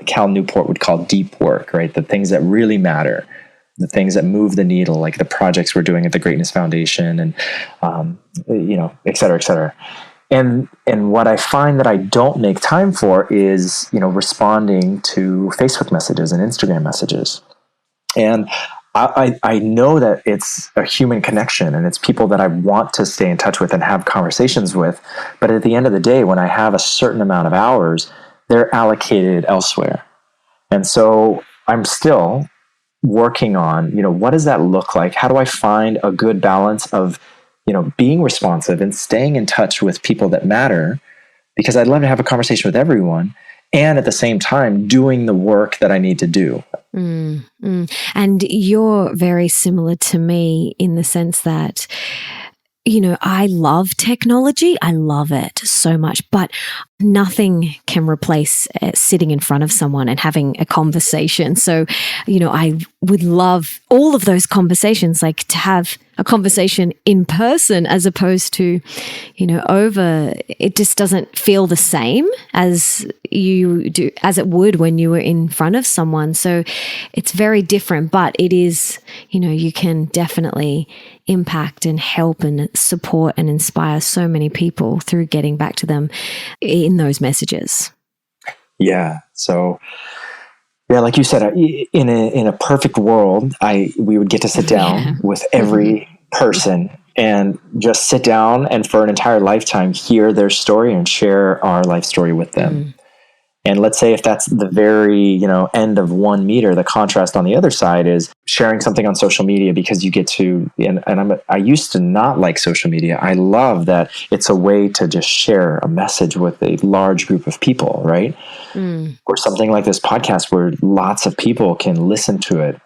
Cal Newport would call deep work, right? The things that really matter, the things that move the needle, like the projects we're doing at the Greatness Foundation and, et cetera, et cetera. And what I find that I don't make time for is, responding to Facebook messages and Instagram messages. And I know that it's a human connection and it's people that I want to stay in touch with and have conversations with. But at the end of the day, when I have a certain amount of hours, they're allocated elsewhere. And so I'm still working on, what does that look like? How do I find a good balance of, being responsive and staying in touch with people that matter? Because I'd love to have a conversation with everyone and at the same time doing the work that I need to do. And you're very similar to me in the sense that, I love technology. I love it so much, but nothing can replace sitting in front of someone and having a conversation. So, I would love all of those conversations, like to have a conversation in person as opposed to, over. It just doesn't feel the same as it would when you were in front of someone. So it's very different, but it is, you can definitely impact and help and support and inspire so many people through getting back to them in those messages. Yeah. So, yeah, like you said, in a perfect world, we would get to sit down with every person and just sit down and for an entire lifetime hear their story and share our life story with them. And let's say if that's the very, end of 1 meter, the contrast on the other side is sharing something on social media because you get to, and I used to not like social media. I love that it's a way to just share a message with a large group of people, right? Or something like this podcast where lots of people can listen to it.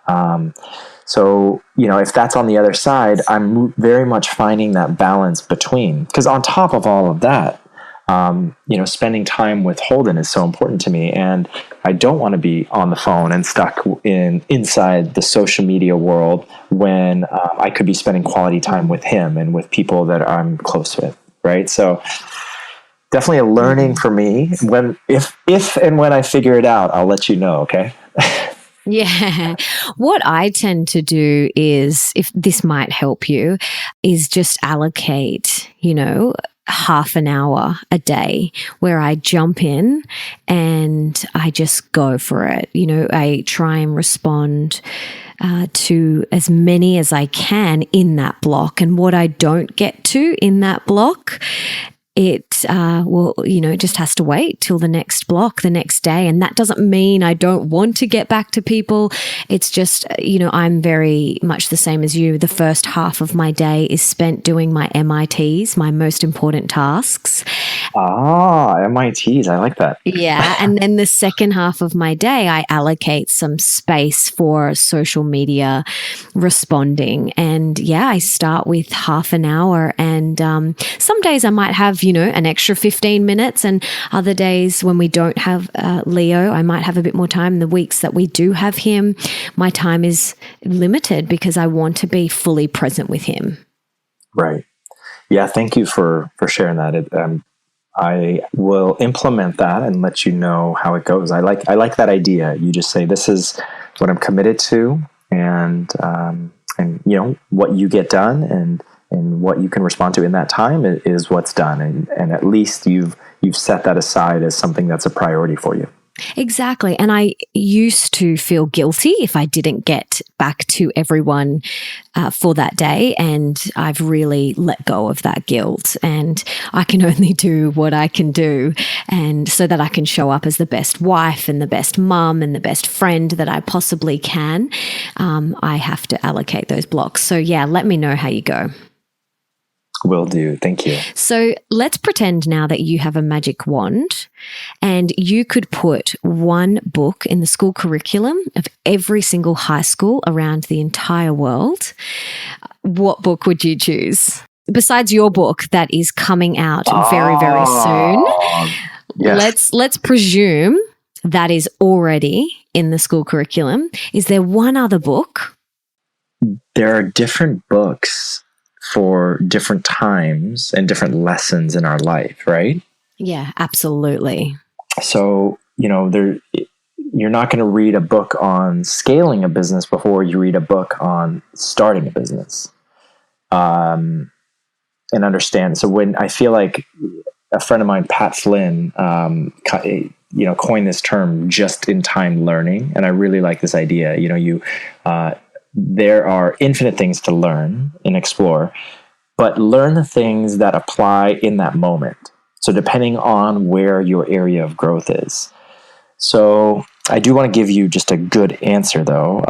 So, if that's on the other side, I'm very much finding that balance between, because on top of all of that, spending time with Holden is so important to me, and I don't want to be on the phone and stuck inside the social media world when I could be spending quality time with him and with people that I'm close with, right? So definitely a learning for me. If and when I figure it out, I'll let you know, okay? Yeah. What I tend to do is, if this might help you, is just allocate, half an hour a day where I jump in and I just go for it. I try and respond to as many as I can in that block. And what I don't get to in that block, it just has to wait till the next block, the next day. And that doesn't mean I don't want to get back to people. It's just, I'm very much the same as you. The first half of my day is spent doing my MITs, my most important tasks. MITs. I like that. Yeah. And then the second half of my day, I allocate some space for social media responding. And I start with half an hour. And some days I might have, an extra 15 minutes. And other days when we don't have Leo, I might have a bit more time. The weeks that we do have him, my time is limited because I want to be fully present with him. Right. Yeah. Thank you for sharing that. I will implement that and let you know how it goes. I like that idea. You just say, this is what I'm committed to, and what you get done and what you can respond to in that time is what's done. And at least you've set that aside as something that's a priority for you. Exactly. And I used to feel guilty if I didn't get back to everyone for that day. And I've really let go of that guilt, and I can only do what I can do. And so that I can show up as the best wife and the best mum and the best friend that I possibly can, I have to allocate those blocks. So let me know how you go. Will do. Thank you. So let's pretend now that you have a magic wand and you could put one book in the school curriculum of every single high school around the entire world. What book would you choose? Besides your book that is coming out very, very soon. Yes. Let's presume that is already in the school curriculum. Is there one other book? There are different books for different times and different lessons in our life, right? Yeah, absolutely. So, you're not going to read a book on scaling a business before you read a book on starting a business. And understand. So when I feel like a friend of mine, Pat Flynn, coined this term just-in-time learning. And I really like this idea. There are infinite things to learn and explore, but learn the things that apply in that moment. So depending on where your area of growth is. So I do want to give you just a good answer though.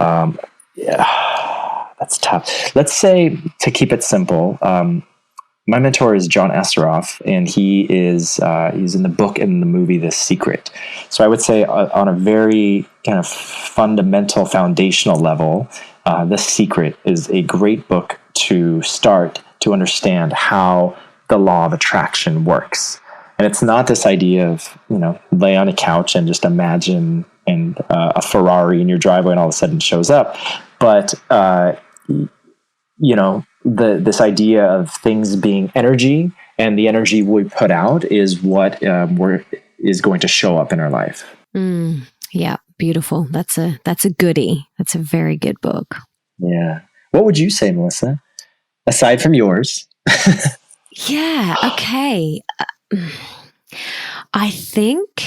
That's tough. Let's say, to keep it simple, my mentor is John Asseroff, and he's in the book and the movie The Secret. So I would say on a very kind of fundamental, foundational level, The Secret is a great book to start to understand how the law of attraction works. And it's not this idea of, lay on a couch and just imagine a Ferrari in your driveway and all of a sudden it shows up. But, this idea of things being energy, and the energy we put out is what is going to show up in our life. Yeah, beautiful. That's a goodie. That's a very good book. Yeah. What would you say, Melissa, aside from yours? Yeah. Okay. I think,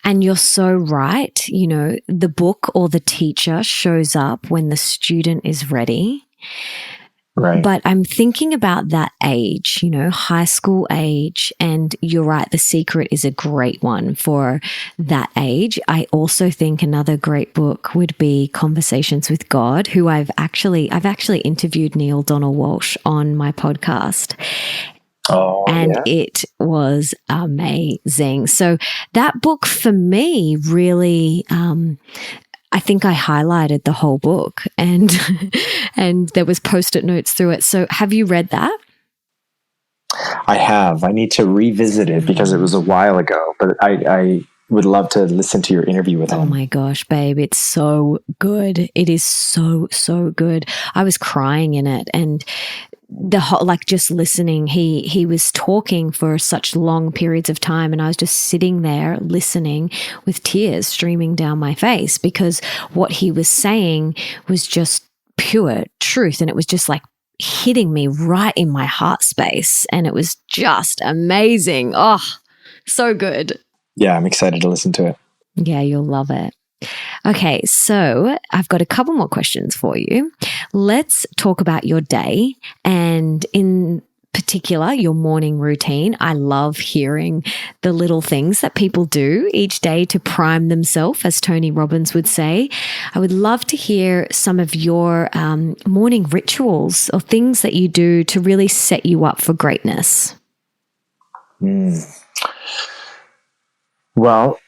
and you're so right, the book or the teacher shows up when the student is ready. Right. But I'm thinking about that age, high school age, and you're right, The Secret is a great one for that age. I also think another great book would be Conversations with God, who I've actually interviewed Neil Donald Walsh on my podcast. Oh, and yeah. It was amazing. So that book for me really, I think I highlighted the whole book and there was Post-it notes through it. So have you read that? I have. I need to revisit it because it was a while ago, but I would love to listen to your interview with him. Oh my gosh, babe. It's so good. It is so, so good. I was crying in it, and the whole, just listening, he was talking for such long periods of time, and I was just sitting there listening with tears streaming down my face, because what he was saying was just pure truth, and it was just hitting me right in my heart space, and it was just amazing. Oh, so good. Yeah, I'm excited to listen to it. Yeah, you'll love it. Okay, so I've got a couple more questions for you. Let's talk about your day, and in particular, your morning routine. I love hearing the little things that people do each day to prime themselves, as Tony Robbins would say. I would love to hear some of your morning rituals or things that you do to really set you up for greatness. Well,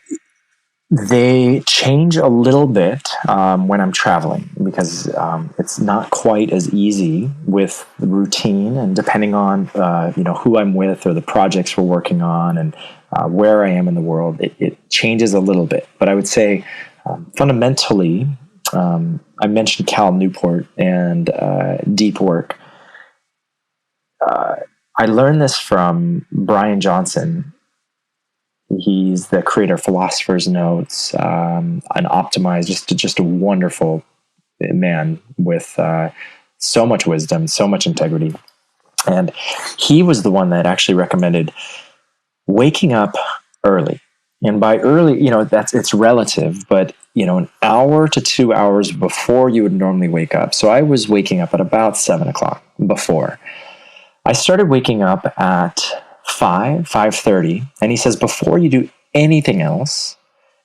they change a little bit when I'm traveling, because it's not quite as easy with the routine, and depending on who I'm with or the projects we're working on and where I am in the world, it changes a little bit. But I would say fundamentally, I mentioned Cal Newport and deep work. I learned this from Brian Johnson. He's the creator of Philosopher's Notes, and Optimize, just a wonderful man with so much wisdom, so much integrity. And he was the one that actually recommended waking up early. And by early, it's relative, but an hour to 2 hours before you would normally wake up. So I was waking up at about 7 o'clock before. I started waking up at 5:30, and he says, before you do anything else,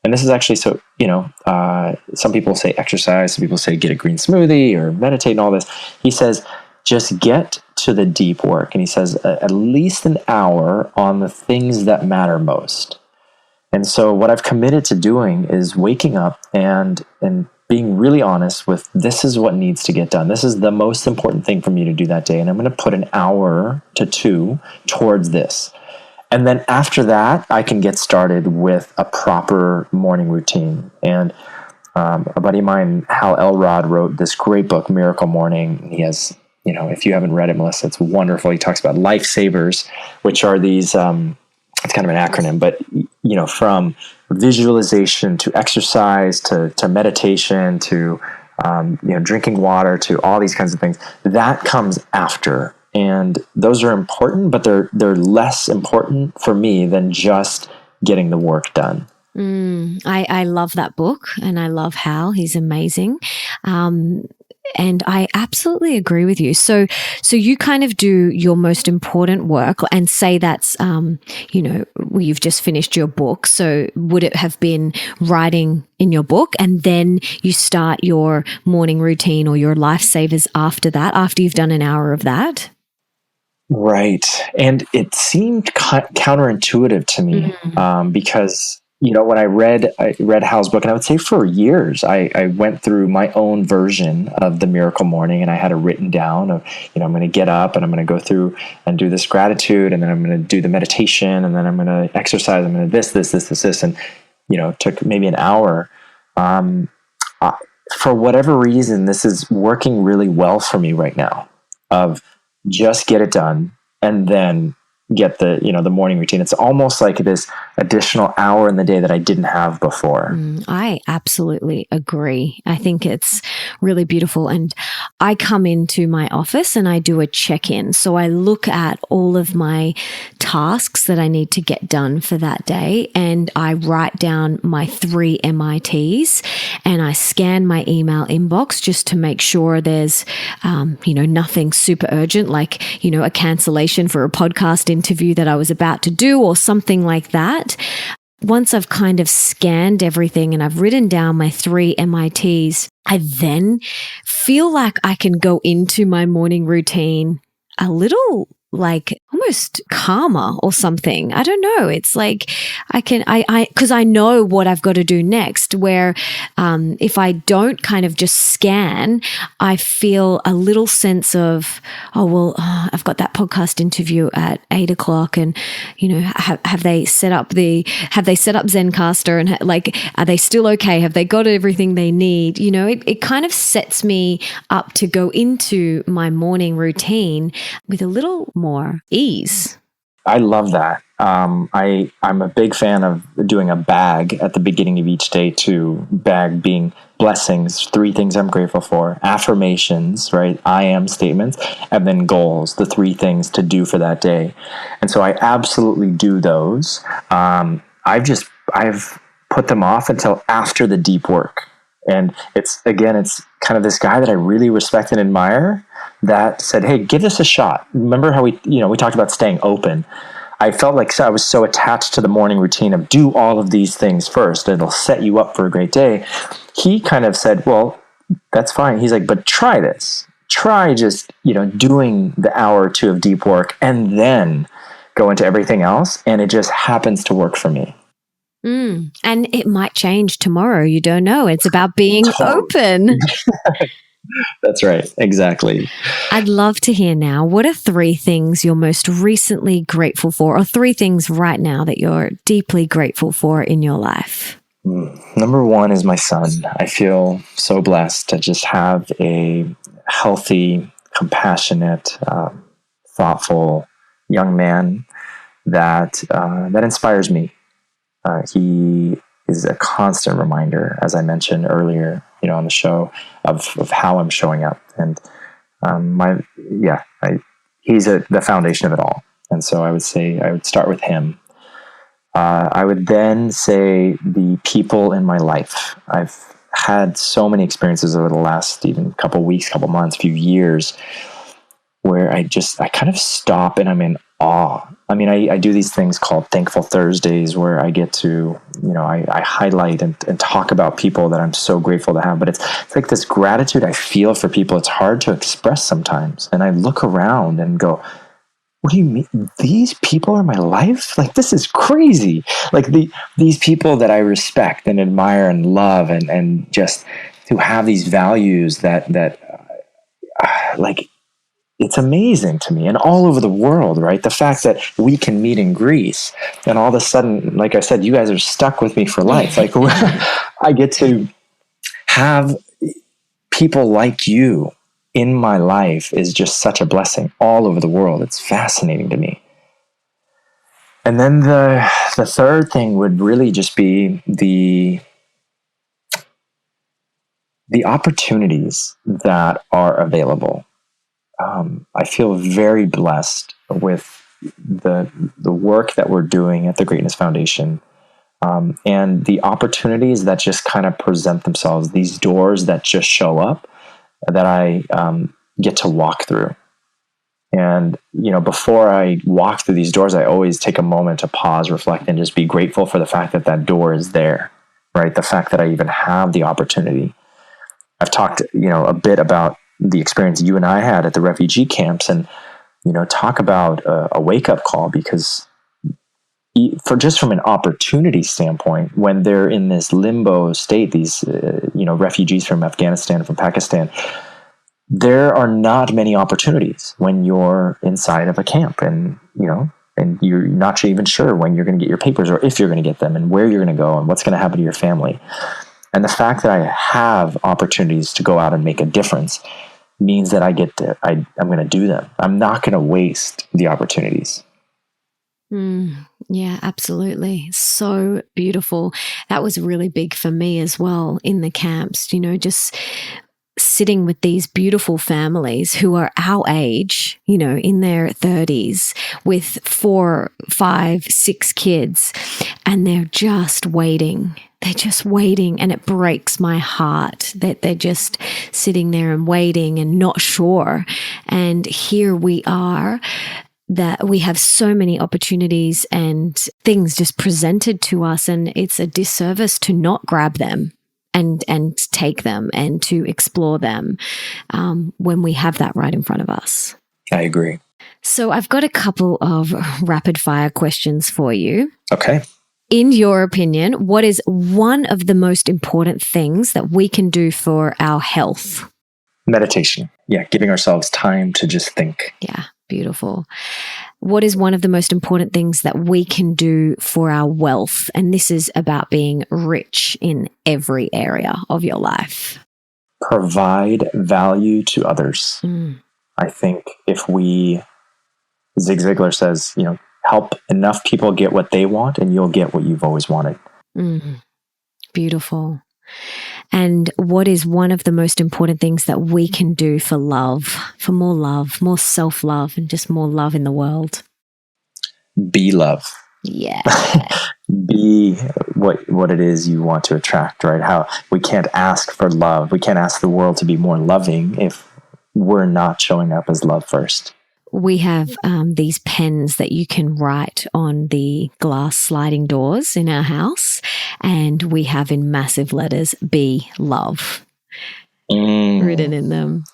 and this is actually so, some people say exercise, some people say get a green smoothie or meditate and all this. He says, just get to the deep work. And he says, at least an hour on the things that matter most. And so what I've committed to doing is waking up and being really honest with, this is what needs to get done. This is the most important thing for me to do that day. And I'm going to put an hour to 2 towards this. And then after that, I can get started with a proper morning routine. And a buddy of mine, Hal Elrod, wrote this great book, Miracle Morning. He has, if you haven't read it, Melissa, it's wonderful. He talks about lifesavers, which are these, it's kind of an acronym, but from visualization to exercise to meditation to drinking water to all these kinds of things, that comes after. And those are important, but they're less important for me than just getting the work done. I love that book, and I love Hal. He's amazing. And I absolutely agree with you. So you kind of do your most important work, and say that's, you've just finished your book. So would it have been writing in your book, and then you start your morning routine or your lifesavers after that, after you've done an hour of that? Right. And it seemed counterintuitive to me, because, when I read Hal's book, and I would say for years, I went through my own version of the miracle morning, and I had it written down of, I'm going to get up and I'm going to go through and do this gratitude, and then I'm going to do the meditation, and then I'm going to exercise. I'm going to this. And, it took maybe an hour. For whatever reason, this is working really well for me right now, of just get it done and then get the morning routine. It's almost like this additional hour in the day that I didn't have before. I absolutely agree. I think it's really beautiful. And I come into my office and I do a check-in. So I look at all of my tasks that I need to get done for that day, and I write down my 3 MITs, and I scan my email inbox just to make sure there's, nothing super urgent, like, a cancellation for a podcast interview that I was about to do or something like that. Once I've kind of scanned everything and I've written down my 3 MITs, I then feel like I can go into my morning routine a little like almost calmer or something. I don't know. It's like because I know what I've got to do next, where if I don't kind of just scan, I feel a little sense of, I've got that podcast interview at 8:00, and, have they set up Zencaster, and are they still okay? Have they got everything they need? It kind of sets me up to go into my morning routine with a little more ease. I love that. I'm a big fan of doing a bag at the beginning of each day too. Bag being blessings, 3 things I'm grateful for, affirmations, right? I am statements, and then goals, the 3 things to do for that day. And so I absolutely do those. I've put them off until after the deep work. And it's kind of this guy that I really respect and admire that said, hey, give this a shot. Remember how we talked about staying open. I felt like I was so attached to the morning routine of do all of these things first. It'll set you up for a great day. He kind of said, well, that's fine. He's like, but try this. Try just, doing the hour or 2 of deep work and then go into everything else. And it just happens to work for me. And it might change tomorrow. You don't know. It's about being open. That's right. Exactly. I'd love to hear now, what are 3 things you're most recently grateful for, or 3 things right now that you're deeply grateful for in your life? Number 1 is my son. I feel so blessed to just have a healthy, compassionate, thoughtful young man that inspires me. He is a constant reminder, as I mentioned earlier, on the show, of how I'm showing up. And he's the foundation of it all. And so I would say I would start with him. I would then say the people in my life. I've had so many experiences over the last even couple weeks, couple months, few years, where I kind of stop and I'm in awe. I mean, I do these things called Thankful Thursdays where I get to, I highlight and talk about people that I'm so grateful to have. But it's like this gratitude I feel for people. It's hard to express sometimes. And I look around and go, what do you mean? These people are my life? Like, this is crazy. Like these people that I respect and admire and love and just to have these values that it's amazing to me, and all over the world, right? The fact that we can meet in Greece and all of a sudden, like I said, you guys are stuck with me for life. Like I get to have people like you in my life is just such a blessing all over the world. It's fascinating to me. And then the third thing would really just be the opportunities that are available. I feel very blessed with the work that we're doing at the Greatness Foundation, and the opportunities that just kind of present themselves, these doors that just show up that I get to walk through. And, before I walk through these doors, I always take a moment to pause, reflect, and just be grateful for the fact that that door is there, right? The fact that I even have the opportunity. I've talked, a bit about the experience you and I had at the refugee camps. And talk about a wake-up call, because from an opportunity standpoint, when they're in this limbo state, these refugees from Afghanistan, from Pakistan, there are not many opportunities when you're inside of a camp, and you're not even sure when you're going to get your papers, or if you're going to get them, and where you're going to go, and what's going to happen to your family. And the fact that I have opportunities to go out and make a difference means that I'm going to do them. I'm not going to waste the opportunities. Yeah, absolutely. So beautiful. That was really big for me as well in the camps, just sitting with these beautiful families who are our age, in their 30s, with 4, 5, 6 kids, and they're just waiting. They're just waiting, and it breaks my heart that they're just sitting there and waiting and not sure. And here we are, that we have so many opportunities and things just presented to us, and it's a disservice to not grab them and take them and to explore them when we have that right in front of us. I agree. So I've got a couple of rapid fire questions for you. Okay. In your opinion, what is one of the most important things that we can do for our health? Meditation. Yeah, giving ourselves time to just think. Yeah, beautiful. What is one of the most important things that we can do for our wealth? And this is about being rich in every area of your life. Provide value to others. I think if Zig Ziglar says, help enough people get what they want, and you'll get what you've always wanted. Beautiful. And what is one of the most important things that we can do for love, more self-love, and just more love in the world? Be love. Yeah. Be what it is you want to attract, right? How we can't ask for love. We can't ask the world to be more loving if we're not showing up as love first. We have these pens that you can write on the glass sliding doors in our house, and we have in massive letters, "Be love," written in them.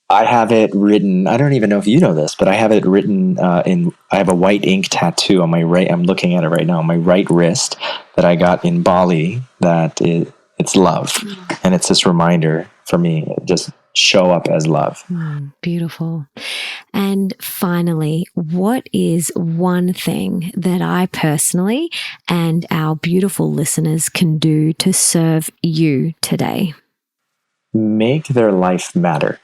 I have it written, I don't even know if you know this, but I have it written I have a white ink tattoo on my right, I'm looking at it right now, on my right wrist, that I got in Bali, that it's love. And it's this reminder for me, just show up as love. Beautiful. And finally, what is one thing that I personally and our beautiful listeners can do to serve you today? Make their life matter.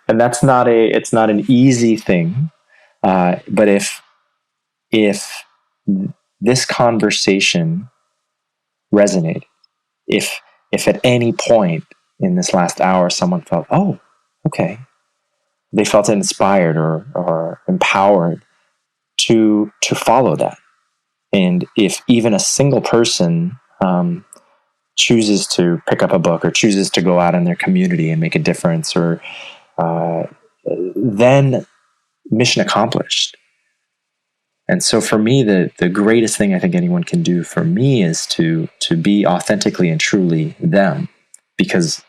And it's not an easy thing. But if this conversation resonated, if at any point in this last hour someone felt, oh, okay, they felt inspired or empowered to follow that, and if even a single person chooses to pick up a book or chooses to go out in their community and make a difference, or then mission accomplished. And so for me, the greatest thing I think anyone can do for me is to be authentically and truly them, because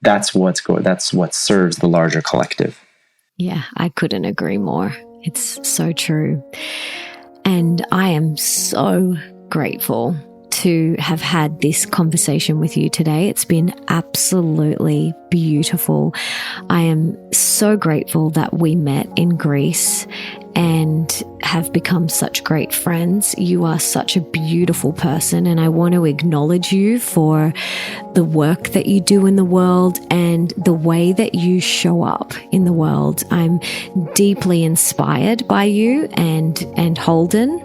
that's what serves the larger collective. Yeah, I couldn't agree more. It's so true. And I am so grateful to have had this conversation with you today. It's been absolutely beautiful. I am so grateful that we met in Greece and have become such great friends. You are such a beautiful person, and I want to acknowledge you for the work that you do in the world and the way that you show up in the world. I'm deeply inspired by you and Holden,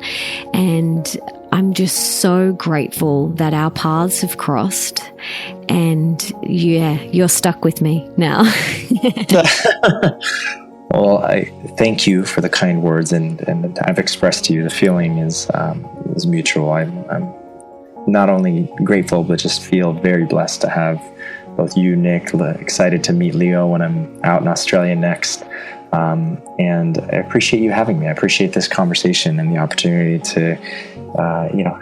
and I'm just so grateful that our paths have crossed, and you're stuck with me now. Well, I thank you for the kind words, and I've expressed to you the feeling is mutual. I'm not only grateful, but just feel very blessed to have both you, Nick, excited to meet Leo when I'm out in Australia next. And I appreciate you having me. I appreciate this conversation and the opportunity to,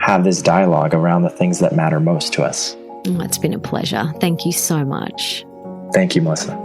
have this dialogue around the things that matter most to us. It's been a pleasure. Thank you so much. Thank you, Melissa.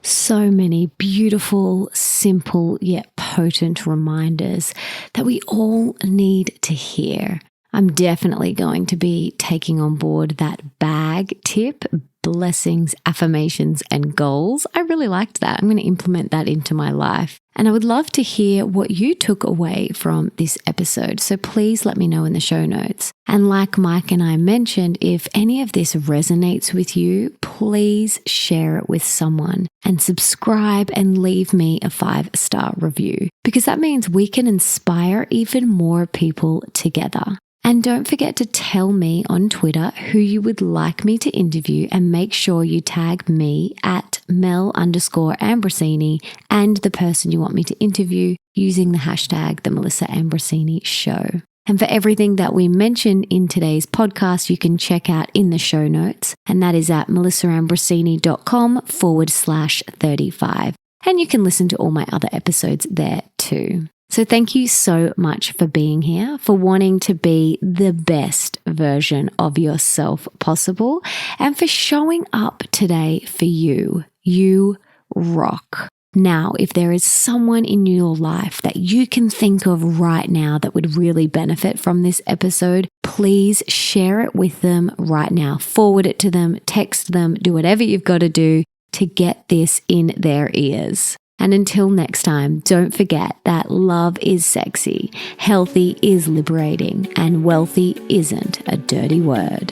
So many beautiful, simple, yet potent reminders that we all need to hear. I'm definitely going to be taking on board that bag tip, blessings, affirmations, and goals. I really liked that. I'm going to implement that into my life. And I would love to hear what you took away from this episode. So please let me know in the show notes. And like Mike and I mentioned, if any of this resonates with you, please share it with someone and subscribe and leave me a 5-star review, because that means we can inspire even more people together. And don't forget to tell me on Twitter who you would like me to interview, and make sure you tag me at Mel_Ambrosini and the person you want me to interview using the hashtag The Melissa Ambrosini Show. And for everything that we mentioned in today's podcast, you can check out in the show notes, and that is at melissaambrosini.com/35. And you can listen to all my other episodes there too. So thank you so much for being here, for wanting to be the best version of yourself possible, and for showing up today for you. You rock. Now, if there is someone in your life that you can think of right now that would really benefit from this episode, please share it with them right now. Forward it to them, text them, do whatever you've got to do to get this in their ears. And until next time, don't forget that love is sexy, healthy is liberating, and wealthy isn't a dirty word.